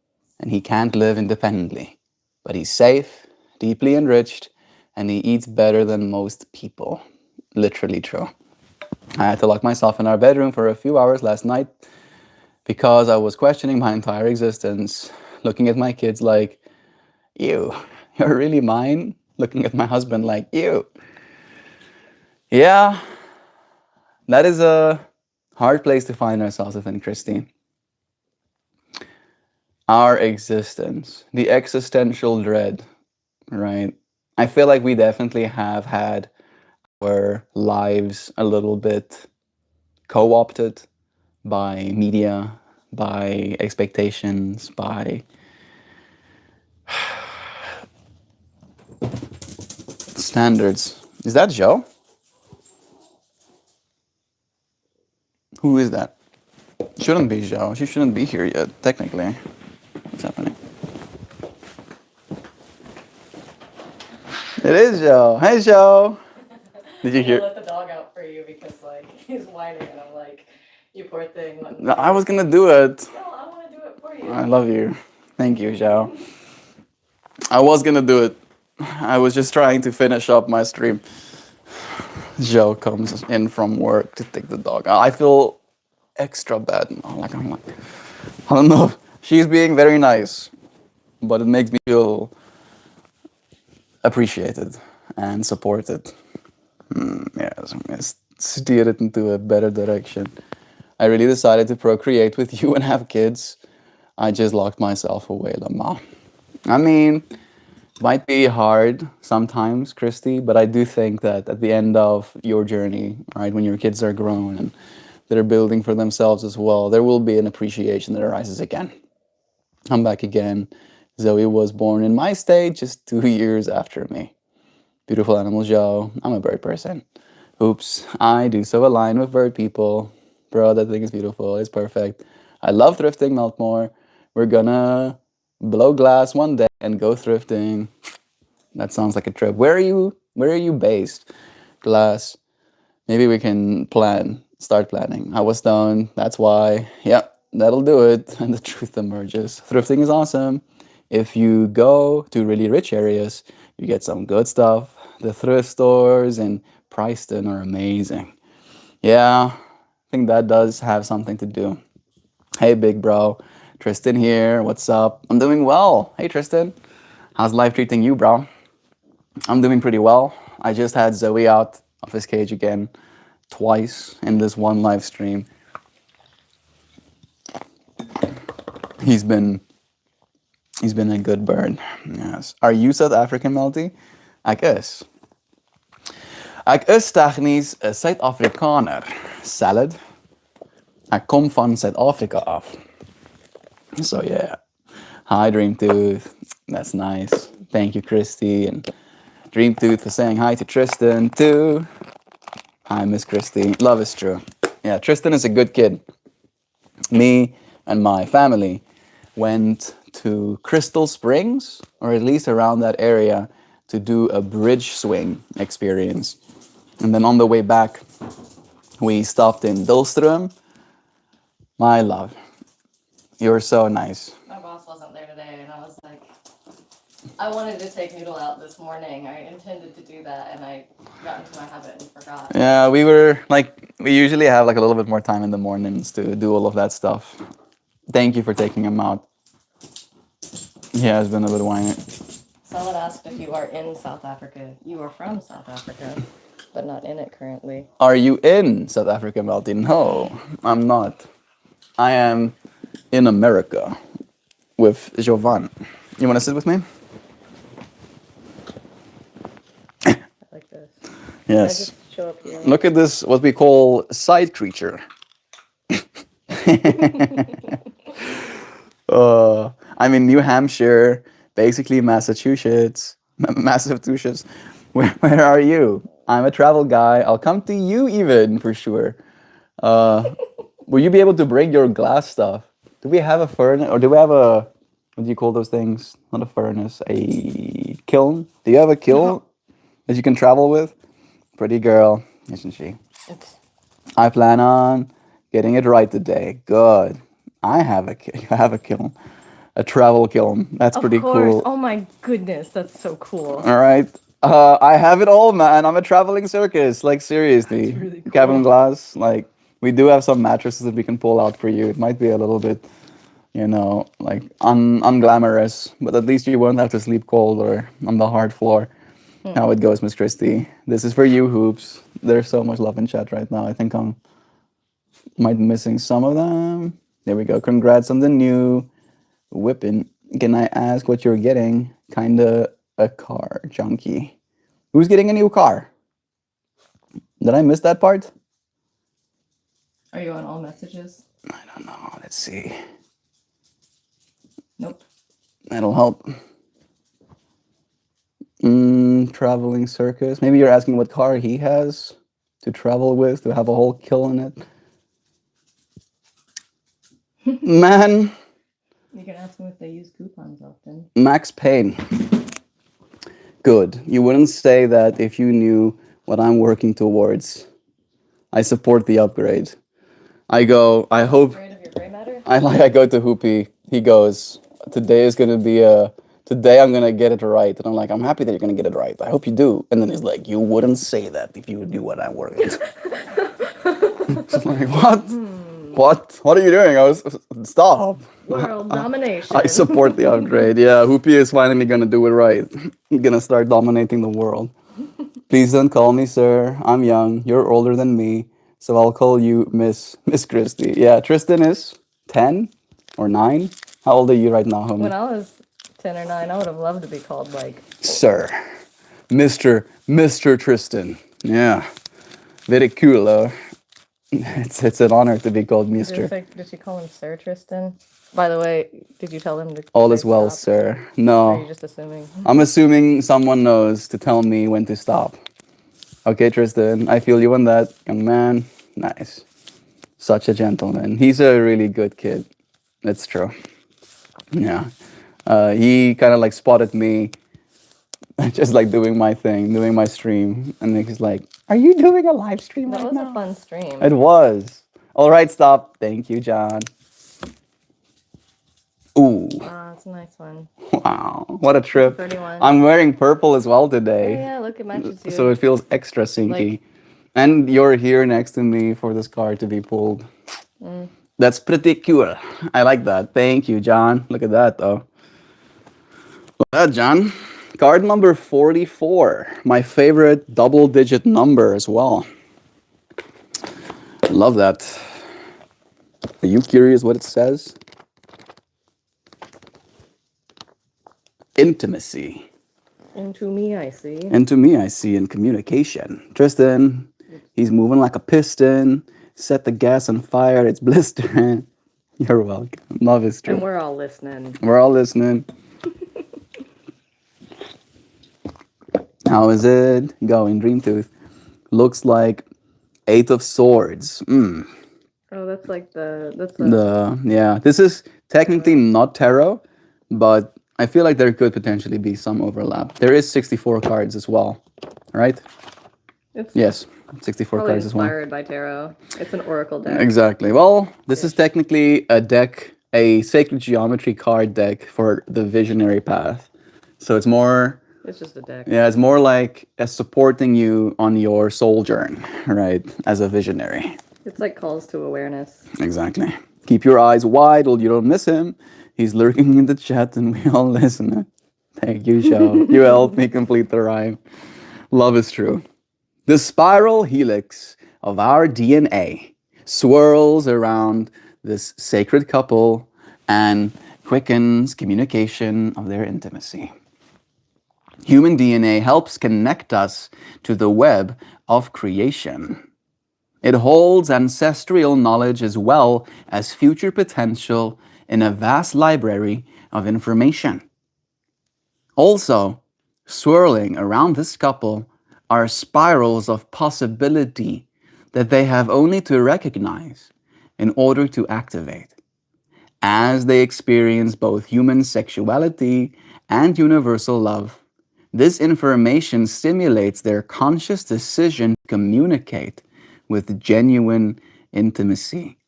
and he can't live independently. But he's safe, deeply enriched, and he eats better than most people. Literally true. I had to lock myself in our bedroom for a few hours last night because I was questioning my entire existence, looking at my kids like, ew, you're really mine? Looking at my husband like, ew. Yeah, that is a hard place to find ourselves within, Christine. Our existence, the existential dread, right? I feel like we definitely have had our lives a little bit co-opted by media, by expectations, by standards. Is that Joe? Who is that? Shouldn't be Joe. She shouldn't be here yet, technically. What's happening? It is Joe. Hey, Joe. Did you hear? I let the dog out for you because like he's whining and I'm like, you poor thing. No, I was gonna do it. No, I want to do it for you. I love you. Thank you, Joe. I was gonna do it. I was just trying to finish up my stream. Joe comes in from work to take the dog. I feel extra bad now. Like I'm like, I don't know. She's being very nice, but it makes me feel appreciated and supported. Yes, I'm gonna steer it into a better direction. I really decided to procreate with you and have kids. I just locked myself away, Lama. I mean, Might be hard sometimes, Christy, but I do think that at the end of your journey, right, when your kids are grown and they're building for themselves as well, there will be an appreciation that arises again. I'm back again. Zoe was born in my state just 2 years after me. Beautiful animal Joe. I'm a bird person. Oops, I do so align with bird people. Bro, that thing is beautiful. It's perfect. I love thrifting, Meltmore. We're gonna blow glass one day and go thrifting. That sounds like a trip. Where are you based? Glass. Maybe we can start planning. I was stoned, that's why. Yep, that'll do it. And the truth emerges. Thrifting is awesome. If you go to really rich areas, you get some good stuff. The thrift stores in Preston are amazing. Yeah, I think that does have something to do. Hey, big bro. Tristan here. What's up? I'm doing well. Hey, Tristan. How's life treating you, bro? I'm doing pretty well. I just had Zoe out of his cage again twice in this one live stream. He's been a good bird. Yes. Are you South African, Melty? Ek is. Ek is tegnies 'n Suid-Afrikaner. Salad. Ek kom van Suid-Afrika af. So yeah. Hi, Dreamtooth. That's nice. Thank you, Christy, and Dreamtooth for saying hi to Tristan too. Hi, Miss Christy. Love is true. Yeah, Tristan is a good kid. Me and my family went to Crystal Springs, or at least around that area, to do a bridge swing experience. And then on the way back, we stopped in Dulstrom. My love, you're so nice. My boss wasn't there today, and I was like, I wanted to take Noodle out this morning. I intended to do that, and I got into my habit and forgot. Yeah, we usually have like a little bit more time in the mornings to do all of that stuff. Thank you for taking him out. Yeah, it's been a bit whiny. Someone asked if you are in South Africa. You are from South Africa, but not in it currently. Are you in South Africa, Melty? No, I'm not. I am in America with Jovan. You want to sit with me? I like this. I Yes. just show up here. Look at this, what we call side creature. I'm in New Hampshire, basically Massachusetts. Massachusetts. Where are you? I'm a travel guy. I'll come to you even for sure. Will you be able to bring your glass stuff? Do we have a furnace, or do we have a, what do you call those things? Not a furnace, a kiln? Do you have a kiln that you can travel with? Pretty girl, isn't she? I plan on getting it right today. Good. I have a kiln, a travel kiln. That's pretty cool. Oh my goodness, that's so cool. All right. I have it all, man. I'm a traveling circus. Like seriously, That's really cool. cabin glass. Like we do have some mattresses that we can pull out for you. It might be a little bit, like unglamorous, but at least you won't have to sleep cold or on the hard floor. How it goes, Miss Christie. This is for you, Hoops. There's so much love in chat right now. I think might be missing some of them. There we go. Congrats on the new whipping. Can I ask what you're getting? Kinda a car junkie. Who's getting a new car? Did I miss that part? Are you on all messages? I don't know. Let's see. Nope. That'll help. Traveling circus. Maybe you're asking what car he has to travel with, to have a whole kill in it. Man. You can ask them if they use coupons often. Max Payne. Good. You wouldn't say that if you knew what I'm working towards. I support the upgrade. I hope. Afraid of your gray matter? I go to Hoopy. He goes, today I'm gonna get it right. And I'm like, I'm happy that you're gonna get it right. I hope you do. And then he's like, you wouldn't say that if you knew what I'm working. So I'm like, what? What are you doing? Stop. World domination. I support the upgrade. Yeah, Hoopy is finally gonna do it right. He's gonna start dominating the world. Please don't call me sir. I'm young. You're older than me, so I'll call you Miss Christie. Yeah, Tristan is 10 or 9. How old are you right now, homie? When I was 10 or 9. I would have loved to be called like. Sir. Mr. Tristan. Yeah. Very cool, though. It's an honor to be called Mr. Did she call him Sir Tristan? By the way, did you tell him to All say is well, stop? sir. Or are No. you just assuming? I'm assuming someone knows to tell me when to stop. Okay, Tristan, I feel you on that. Young man. Nice. Such a gentleman. He's a really good kid. That's true. Yeah. He kind of like spotted me just like doing my thing, doing my stream. And then he's like, are you doing a live stream That right was now? a fun stream. It was. All right, stop. Thank you, John. Ooh. It's a nice one. Wow. What a trip. 31. I'm wearing purple as well Oh, today. yeah, look, it matches you. So it feels extra syncy. Like- And you're here next to me for this card to be pulled. Mm. That's pretty cool. I like that. Thank you, John. Look at that, though. Look at that, John. Card number 44. My favorite double-digit number as well. Love that. Are you curious what it says? Intimacy. Into me, I see. And to me, I see in communication. Tristan, he's moving like a piston. Set the gas on fire. It's blistering. You're welcome. Love is true. And we're all listening. We're all listening. How is it going, Dreamtooth? Looks like 8 of Swords. Oh, that's like Yeah, this is technically not tarot, but I feel like there could potentially be some overlap. There is 64 cards as well, right? It's Yes, 64 probably cards as well. inspired by tarot. It's an oracle deck. Exactly. Well, this is technically a deck, a sacred geometry card deck for the visionary path. So it's more, It's just a deck. yeah, it's more like supporting you on your soul journey, right? As a visionary. It's like calls to awareness. Exactly. Keep your eyes wide or you don't miss him. He's lurking in the chat and we all listen. Thank you, Show. You helped me complete the rhyme. Love is true. The spiral helix of our DNA swirls around this sacred couple and quickens communication of their intimacy. Human DNA helps connect us to the web of creation. It holds ancestral knowledge as well as future potential in a vast library of information. Also, swirling around this couple are spirals of possibility that they have only to recognize in order to activate. As they experience both human sexuality and universal love, this information stimulates their conscious decision to communicate with genuine intimacy.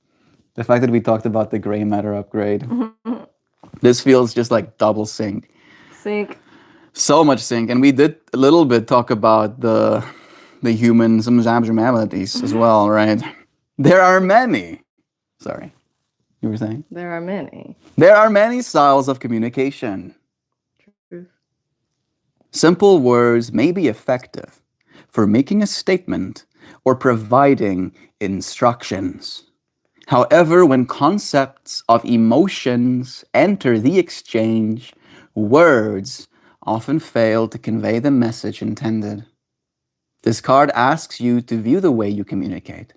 The fact that we talked about the gray matter upgrade, this feels just like double sync. Sync. So much sync. And we did a little bit talk about the human some abnormalities as well, right? There are many. Sorry. You were saying? There are many. There are many styles of communication. Truth. Simple words may be effective for making a statement or providing instructions. However, when concepts of emotions enter the exchange, words often fail to convey the message intended. This card asks you to view the way you communicate.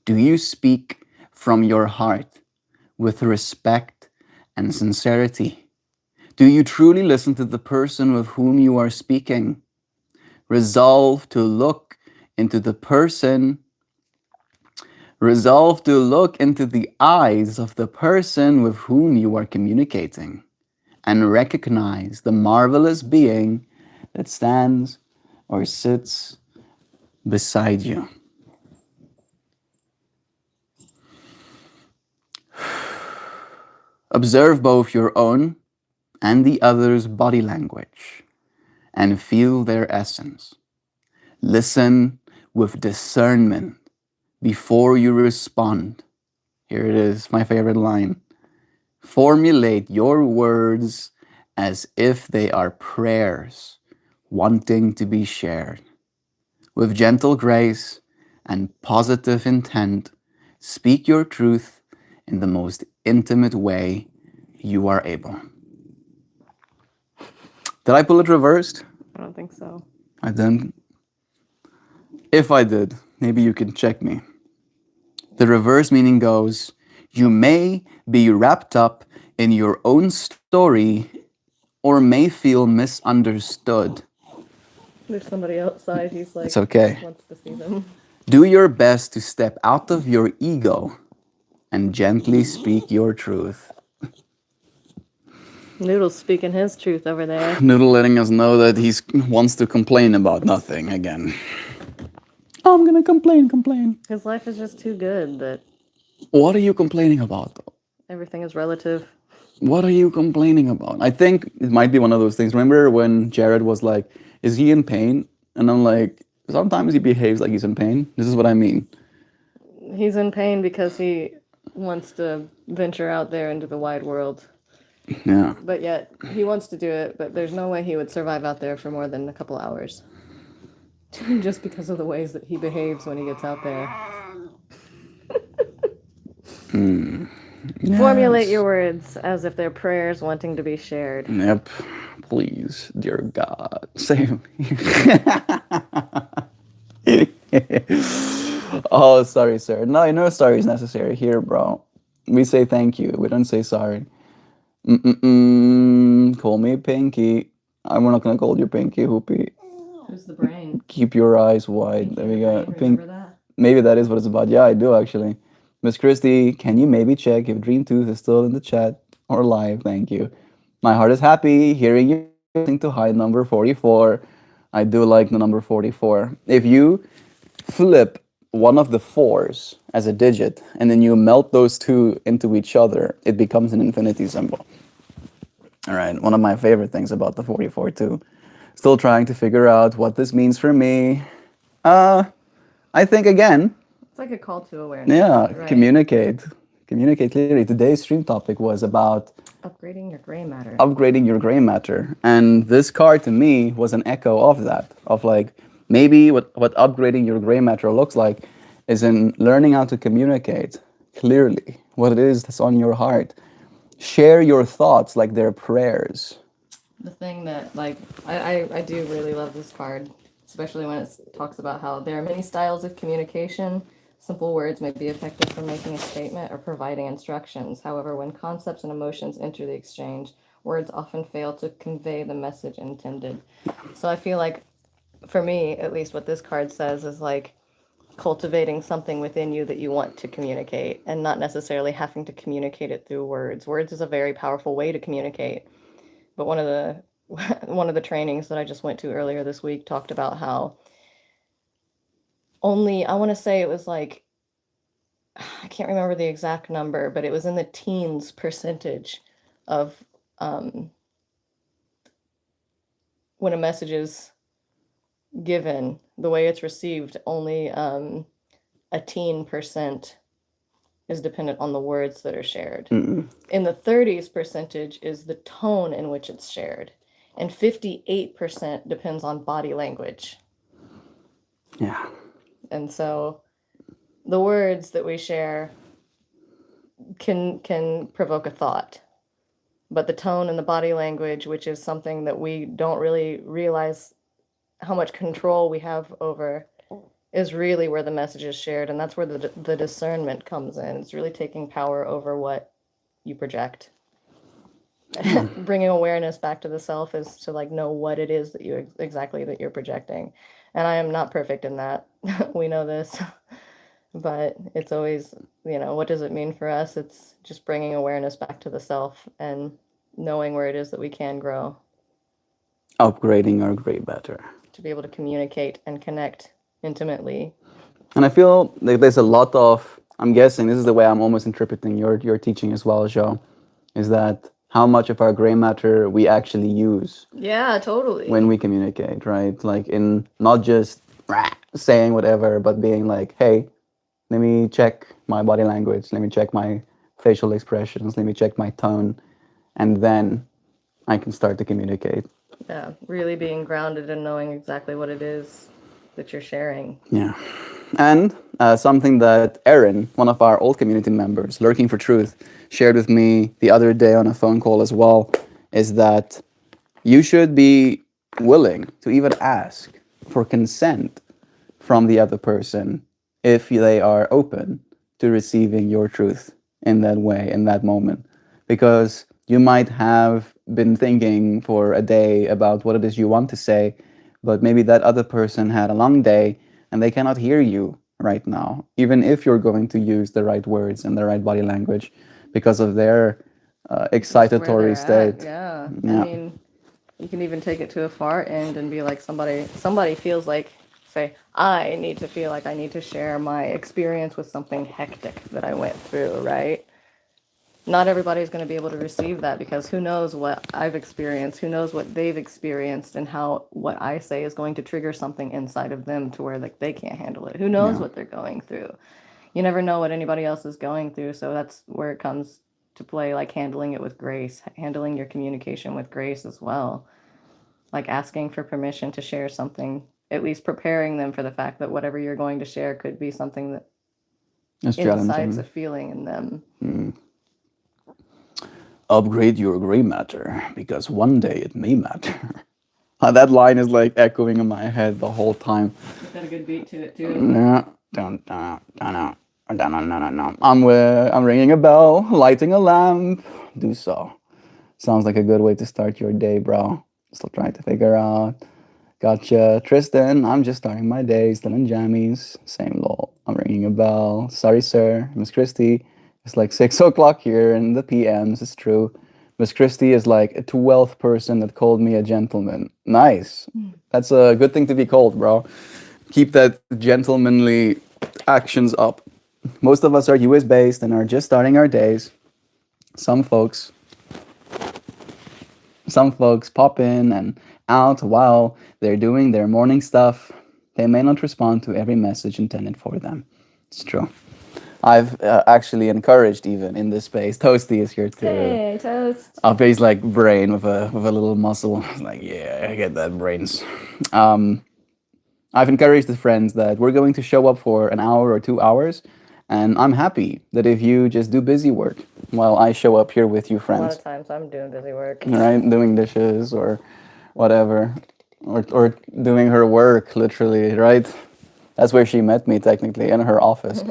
Do you speak from your heart with respect and sincerity? Do you truly listen to the person with whom you are speaking? Resolve to look into the eyes of the person with whom you are communicating and recognize the marvelous being that stands or sits beside you. Observe both your own and the other's body language and feel their essence. Listen with discernment before you respond. Here it is, my favorite line. Formulate your words as if they are prayers wanting to be shared. With gentle grace and positive intent, speak your truth in the most intimate way you are able. Did I pull it reversed? I don't think so. I didn't. If I did, maybe you can check me. The reverse meaning goes, you may be wrapped up in your own story or may feel misunderstood. There's somebody outside. He's like, It's okay. wants to see them. Do your best to step out of your ego and gently speak your truth. Noodle's speaking his truth over there. Noodle letting us know that he wants to complain about nothing again. Oh, I'm gonna complain. His life is just too good that What are you complaining about? everything is relative. What are you complaining about? I think it might be one of those things. Remember when Jared was like, is he in pain? And I'm like, sometimes he behaves like he's in pain. This is what I mean. He's in pain because he wants to venture out there into the wide world. Yeah. But yet, he wants to do it, but there's no way he would survive out there for more than a couple hours. Just because of the ways that he behaves when he gets out there. Formulate your words as if they're prayers wanting to be shared. Yep. Please, dear God, save me. Oh, sorry, sir. No sorry is necessary here, bro. We say thank you. We don't say sorry. Call me Pinky. I'm not gonna call you Pinky, Hoopy. Who's the brain? Keep your eyes wide. There we go. Pink. Remember that? Maybe that is what it's about. Yeah, I do actually. Miss Christie, can you maybe check if Dream Tooth is still in the chat or live? Thank you. My heart is happy hearing you sing to high number 44. I do like the number 44. If you flip one of the fours as a digit and then you melt those two into each other, it becomes an infinity symbol. All right, one of my favorite things about the 44 too. Still trying to figure out what this means for me. I think again, It's like a call to awareness. yeah, right? communicate clearly. Today's stream topic was about Upgrading your gray matter. upgrading your gray matter, and this card to me was an echo of that, of like maybe what upgrading your gray matter looks like is in learning how to communicate clearly what it is that's on your heart. Share your thoughts like they're prayers. The thing that, like, I do really love this card, especially when it talks about how there are many styles of communication. Simple words may be effective for making a statement or providing instructions. However, when concepts and emotions enter the exchange, words often fail to convey the message intended. So I feel like, for me, at least what this card says is like cultivating something within you that you want to communicate and not necessarily having to communicate it through words. Words is a very powerful way to communicate. But one of the trainings that I just went to earlier this week talked about how only, I want to say it was like, I can't remember the exact number, but it was in the teens percentage of when a message is given, the way it's received, only a teen percent is dependent on the words that are shared. In the 30s percentage is the tone in which it's shared. And 58% depends on body language. Yeah. And so the words that we share can provoke a thought. But the tone and the body language, which is something that we don't really realize how much control we have over, is really where the message is shared. And that's where the discernment comes in. It's really taking power over what you project. Bringing awareness back to the self is to like know what it is that you exactly that you're projecting. And I am not perfect in that. We know this. But it's always, what does it mean for us? It's just bringing awareness back to the self and knowing where it is that we can grow. Upgrading our gray matter. To be able to communicate and connect intimately. And I feel like there's a lot of, I'm guessing this is the way I'm almost interpreting your teaching as well, Joe, is that how much of our gray matter we actually use. Yeah, totally. When we communicate, right? Like in not just saying whatever, but being like, hey, let me check my body language, let me check my facial expressions, let me check my tone, and then I can start to communicate. Yeah, really being grounded and knowing exactly what it is that you're sharing. Yeah. And something that Erin, one of our old community members, Lurking for Truth, shared with me the other day on a phone call as well, is that You should be willing to even ask for consent from the other person if they are open to receiving your truth in that way, in that moment. Because you might have been thinking for a day about what it is you want to say, but maybe that other person had a long day and they cannot hear you right now, even if you're going to use the right words and the right body language because of their Just where they're excitatory at. state. Yeah. I Yeah. mean, you can even take it to a far end and be like somebody feels like, say, I need to feel like I need to share my experience with something hectic that I went through, right? Not everybody's going to be able to receive that because who knows what I've experienced, who knows what they've experienced, and how what I say is going to trigger something inside of them to where like they can't handle it. Who knows Yeah. what they're going through? You never know what anybody else is going through, so that's where it comes to play, like handling it with grace, handling your communication with grace as well, like asking for permission to share something, at least preparing them for the fact that whatever you're going to share could be something that It's incites a challenging. feeling in them. Upgrade your gray matter because one day it may matter. That line is like echoing in my head the whole time. It's got a good beat to it too. Yeah. I'm ringing a bell, lighting a lamp. Do so. Sounds like a good way to start your day, bro. Still trying to figure out. Gotcha. Tristan, I'm just starting my day, still in jammies. Same lol. I'm ringing a bell. Sorry, sir. Miss Christie. It's like 6 o'clock here in the PMs. It's true. Miss Christie is like a 12th person that called me a gentleman. Nice. That's a good thing to be called, bro. Keep that gentlemanly actions up. Most of us are US based and are just starting our days. Some folks pop in and out while they're doing their morning stuff. They may not respond to every message intended for them. It's true. I've actually encouraged even in this space. Toasty is here too. Hey, Toast. I'll face like brain with a little muscle. Like, yeah, I get that brains. I've encouraged the friends that we're going to show up for an hour or 2 hours, and I'm happy that if you just do busy work while I show up here with you, A lot friends, of times I'm doing busy work. right, doing dishes or whatever, or doing her work, literally, right? That's where she met me, technically, in her office.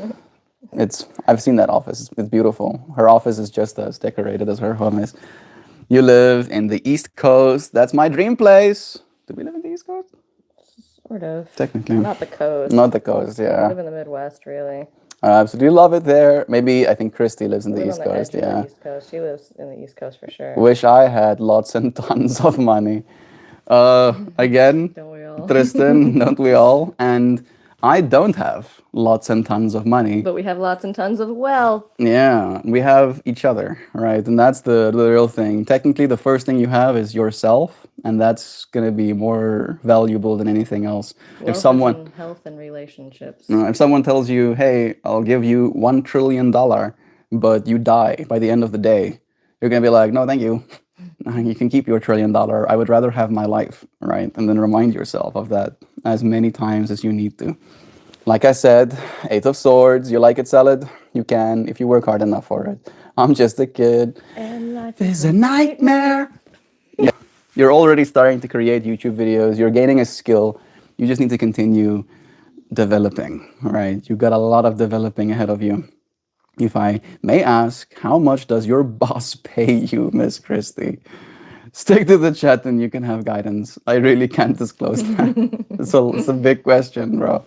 I've seen that office. It's beautiful. Her office is just as decorated as her home is. You live in the East Coast. That's my dream place. Do we live in the East Coast? Sort of. Technically. Not the coast. Not the coast, I yeah. live in the Midwest, really. I absolutely love it there. Maybe I think Christy lives in I the live East on the Coast, edge of yeah. the East Coast. She lives in the East Coast for sure. Wish I had lots and tons of money. Again, Don't we all? Tristan, don't we all? And I don't have lots and tons of money. But we have lots and tons of wealth. Yeah, we have each other, right? And that's the real thing. Technically, the first thing you have is yourself, and that's going to be more valuable than anything else. Wealth If someone, is in health and relationships. if someone tells you, "Hey, I'll give you $1 trillion," but you die by the end of the day, you're going to be like, "No, thank you. You can keep your $1 trillion. I would rather have my life," right? And then remind yourself of that as many times as you need to. Like I said, 8 of Swords, you like it, salad? You can if you work hard enough for it. I'm just a kid. And life It's a nightmare. Yeah. You're already starting to create YouTube videos. You're gaining a skill. You just need to continue developing, right? You've got a lot of developing ahead of you. If I may ask, how much does your boss pay you, Miss Christie? Stick to the chat and you can have guidance. I really can't disclose that. It's a big question, bro.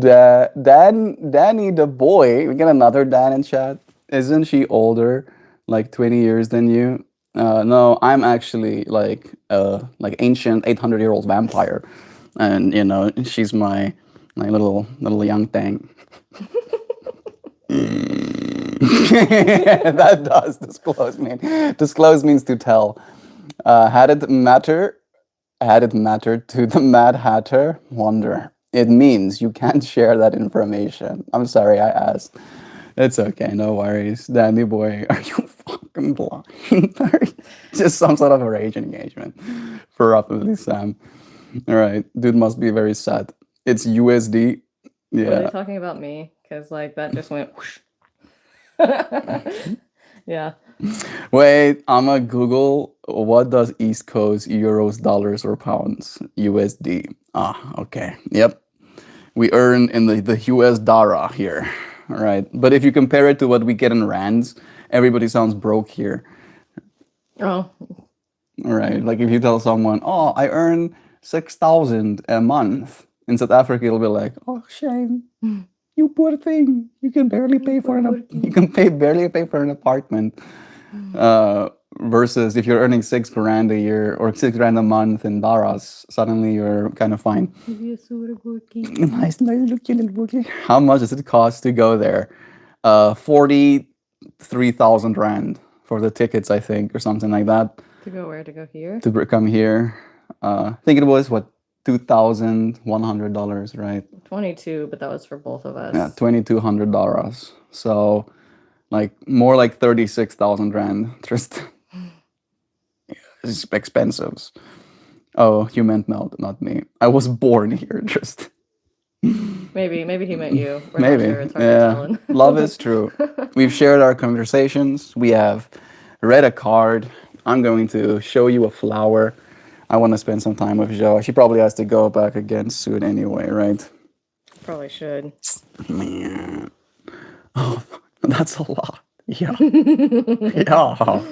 Danny the boy, we get another Dan in chat. Isn't she older, like 20 years than you? No, I'm actually like ancient 800-year-old vampire, and she's my little young thing. That does disclose mean. Disclose means to tell. Had it mattered to the Mad Hatter? Wonder. It means you can't share that information. I'm sorry I asked. It's okay, no worries. Danny boy, are you fucking blind? Just some sort of a rage engagement. Probably Sam. Alright, dude must be very sad. It's USD. Were they Yeah. talking about me? Because like that just went whoosh. Yeah. Wait, I'm gonna Google what does East Coast euros, dollars, or pounds USD. Ah, okay. Yep. We earn in the US dollar here. All right. But if you compare it to what we get in rands, everybody sounds broke here. Oh, All right. Like if you tell someone, "Oh, I earn 6,000 a month," in South Africa, it'll be like, "Oh, shame, you poor thing. You can barely pay for you can barely pay for an apartment." Versus if you're earning 6 grand a year or 6 grand a month in dollars, suddenly you're kind of fine. Nice, nice, little bookie. How much does it cost to go there? 43,000 rand for the tickets, I think, or something like that. to go where? To go here? To come here. I think it was what, $2,100, right? 22, but that was for both of us. Yeah, $2,200. So, like more like 36,000 rand. Just it's expensive. Oh, you meant Melt, not me. I was born here. Just Maybe he meant you. We're maybe. not sure. It's hard to Yeah, tell. love is true. We've shared our conversations. We have read a card. I'm going to show you a flower. I want to spend some time with Jo. She probably has to go back again soon anyway, right? Probably should. Man. Oh, that's a lot. Yeah. Yeah.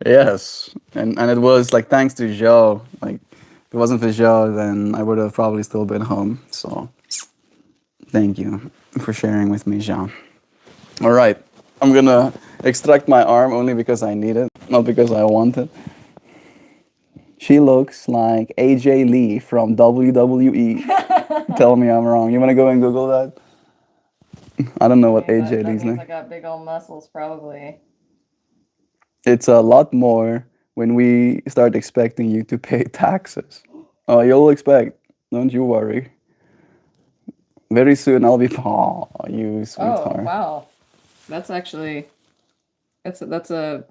Yes. And it was like thanks to Jo. Like if it wasn't for Jo, then I would have probably still been home. So thank you for sharing with me, Jean. All right. I'm gonna extract my arm only because I need it, not because I want it. She looks like AJ Lee from WWE. Tell me I'm wrong. You wanna go and Google that? I don't know what AJ Lee's I name. got big old muscles, probably. It's a lot more when we start expecting you to pay taxes. Oh, you'll expect. Don't you worry. Very soon I'll be. Oh, you Oh, sweetheart. wow. That's actually. That's a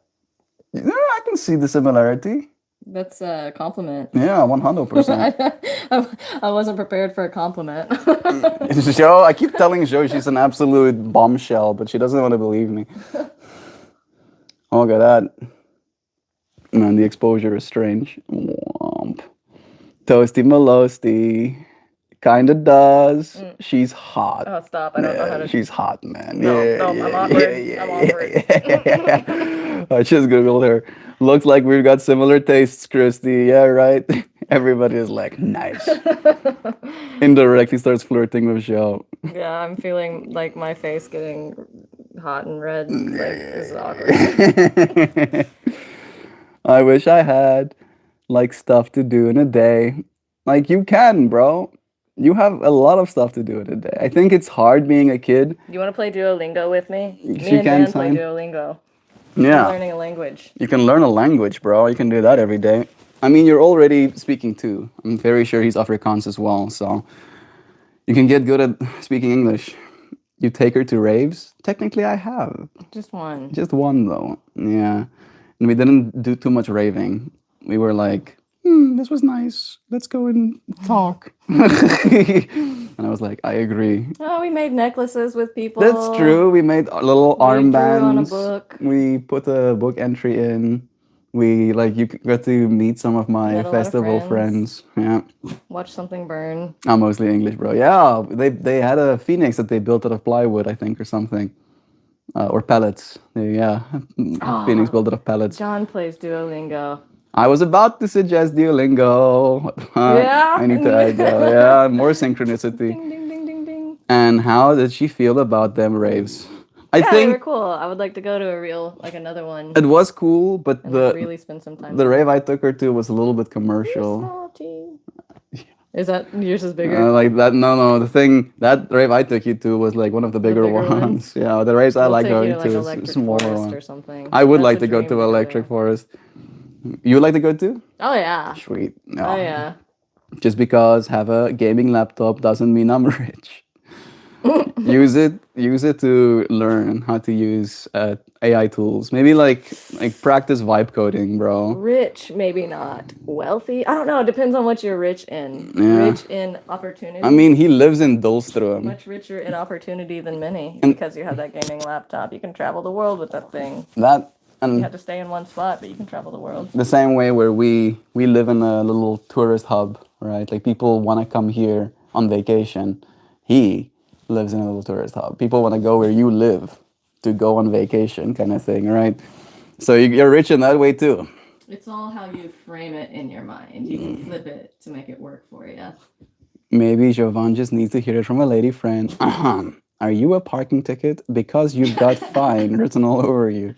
Yeah, I can see the similarity. that's a compliment. Yeah, 100%. I wasn't prepared for a compliment. Jo, I keep telling Jo she's an absolute bombshell, but she doesn't want to believe me. Oh, look at that. Man, the exposure is strange. Womp. Toasty Malosty. Kinda does. She's hot. Oh, stop. I don't know how to. She's hot, man. No, yeah, no, yeah, I'm awkward. yeah, I'm yeah, awkward. yeah. I just googled her. Looks like we've got similar tastes, Christy. Yeah, right. Everybody is like, nice. Indirectly starts flirting with Jo. Yeah, I'm feeling like my face getting hot and red. Like, this is awkward. I wish I had like stuff to do in a day. Like you can, bro. You have a lot of stuff to do in a day. I think it's hard being a kid. You want to play Duolingo with me? Me You and can Dan play sign. Duolingo. I'm Yeah. learning a language. You can learn a language, bro. You can do that every day. I mean, you're already speaking two. I'm very sure he's Afrikaans as well, so you can get good at speaking English. You take her to raves? Technically, I have. Just one. Just one, though. Yeah. And we didn't do too much raving. We were like, this was nice. Let's go and talk. And I was like, I agree. Oh, we made necklaces with people. That's true. We made little We drew armbands. on a book. We put a book entry in. We you got to meet some of my Met a lot of festival friends. Yeah, Watch something burn. I'm mostly English, bro. Yeah, they had a phoenix that they built out of plywood, I think, or something, or pellets. Yeah, phoenix built out of pellets. John plays Duolingo. I was about to suggest Duolingo. Yeah? I need to add yeah, more synchronicity. Ding, ding, ding, ding, ding. And how did she feel about them raves? I Yeah, they were think cool. I would like to go to another one. it was cool, but And the really spend some time. the rave I took her to was a little bit commercial. Salty. Is that yours is bigger? Like that, no. The thing that rave I took you to was like one of the bigger, bigger ones. ones? Yeah, the raves I We'll like take going you to, like, to Electric is smaller Forest one. or something. I would That's like a to go dream to to Electric there. Forest. You would like to go to? Oh yeah. Sweet. Oh yeah. Just because have a gaming laptop doesn't mean I'm rich. use it to learn how to use AI tools. Maybe like practice vibe coding, bro. Rich, maybe not. Wealthy? I don't know. It depends on what you're rich in. Yeah. Rich in opportunity. I mean, he lives in Dolstrom. Much richer in opportunity than many because you have that gaming laptop. You can travel the world with that thing. That You have to stay in one spot, but you can travel the world. The same way where we live in a little tourist hub, right? Like people want to come here on vacation. He lives in a little tourist hub. People want to go where you live to go on vacation, kind of thing, right? So you're rich in that way too. It's all how you frame it in your mind. You can flip it to make it work for you. Maybe Jovan just needs to hear it from a lady friend. Are you a parking ticket? Because you've got fine written all over you.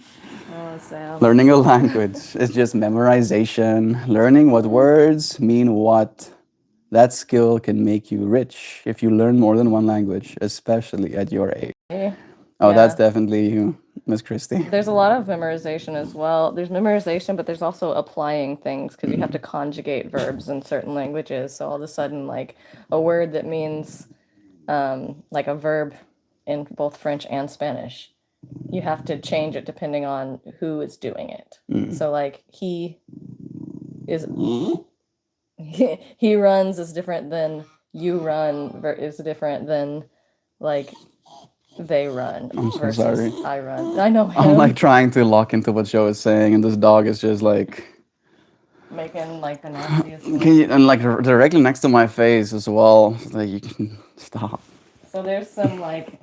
Oh, Sam. Learning a language is just memorization. Learning what words mean what. That skill can make you rich if you learn more than one language, especially at your age. Oh, that's definitely you, Miss Christie. There's a lot of memorization as well. There's memorization, but there's also applying things because you have to conjugate verbs in certain languages. So all of a sudden, like a word that means like a verb in both French and Spanish, you have to change it depending on who is doing it. So like he is he runs is different than you run is different than like they run. I'm so versus sorry. I run. I know him. I'm like trying to lock into what Joe is saying, and this dog is just like making like the nastiest. and like directly next to my face as well. Like you can stop. So there's some like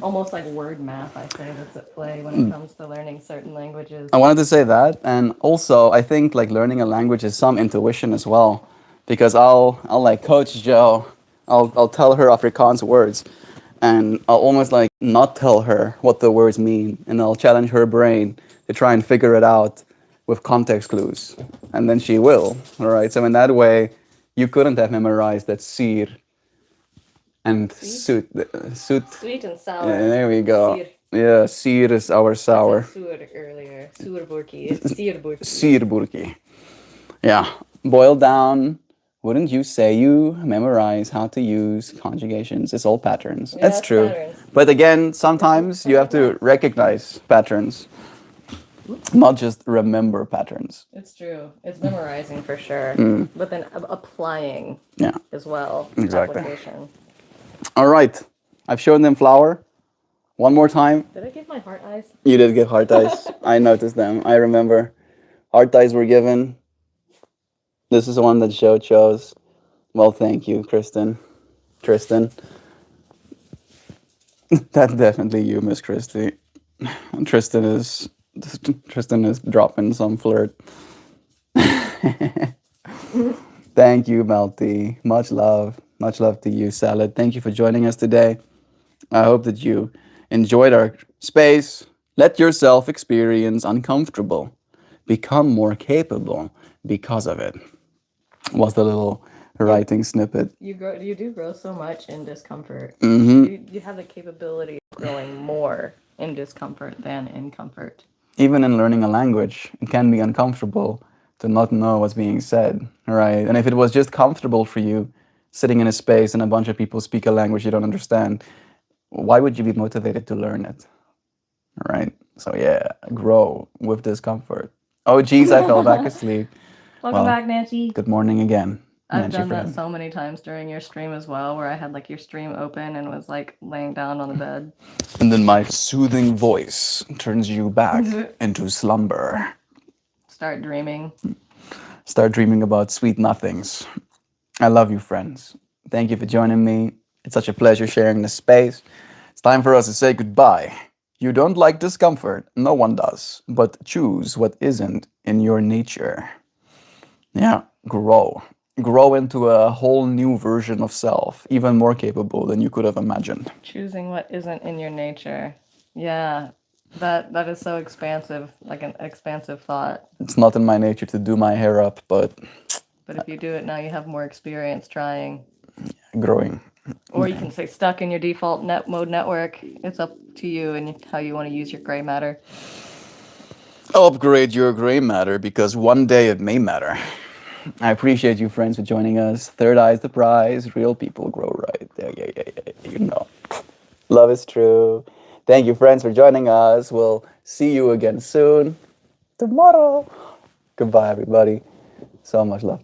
almost like word math, I say, that's at play when it comes to learning certain languages. I wanted to say that, and also I think like learning a language is some intuition as well, because I'll like coach Joe. I'll tell her Afrikaans words, and I'll almost like not tell her what the words mean, and I'll challenge her brain to try and figure it out with context clues, and then she will. All right. So in that way, you couldn't have memorized that sir and soot. Sweet and sour. Yeah, there we go. Sir. Yeah, sir is our sour. I said sur earlier. Surburki. It's sirburki. Sirburki. Yeah. Boiled down, wouldn't you say you memorize how to use conjugations? It's all patterns. Yeah, That's it's true. patterns. But again, sometimes you have to recognize patterns, not just remember patterns. It's true. It's memorizing for sure. But then applying Yeah. as well. Exactly. Application. All right. I've shown them flour. One more time. Did I give my heart eyes? You did give heart eyes. I noticed them. I remember. Heart eyes were given. This is the one that Joe chose. Well, thank you, Tristan. That's definitely you, Miss Christie. Tristan is dropping some flirt. Thank you, Melty. Much love. Much love to you, Salad. Thank you for joining us today. I hope that you enjoyed our space. Let yourself experience uncomfortable. Become more capable because of it. Was the little writing snippet. You do grow so much in discomfort. Mm-hmm. You have the capability of growing more in discomfort than in comfort. Even in learning a language, it can be uncomfortable to not know what's being said, right? And if it was just comfortable for you, sitting in a space and a bunch of people speak a language you don't understand, why would you be motivated to learn it, right? So yeah, grow with discomfort. Oh geez, I fell back asleep. Welcome back, Nancy. Good morning again. I've Nancy done that friend. so many times during your stream as well, where I had like your stream open and was like laying down on the bed. And then my soothing voice turns you back into slumber. Start dreaming. Start dreaming about sweet nothings. I love you, friends. Thank you for joining me. It's such a pleasure sharing this space. It's time for us to say goodbye. You don't like discomfort. No one does. But choose what isn't in your nature. Yeah, grow. Grow into a whole new version of self, even more capable than you could have imagined. Choosing what isn't in your nature. Yeah, that is so expansive, like an expansive thought. It's not in my nature to do my hair up, but if you do it now, you have more experience trying. Growing. Or you can say stuck in your default mode network. It's up to you and how you want to use your gray matter. Upgrade your gray matter because one day it may matter. I appreciate you, friends, for joining us. Third eye's the prize. Real people grow right. Yeah. You know. Love is true. Thank you, friends, for joining us. We'll see you again soon. Tomorrow. Goodbye, everybody. So much love.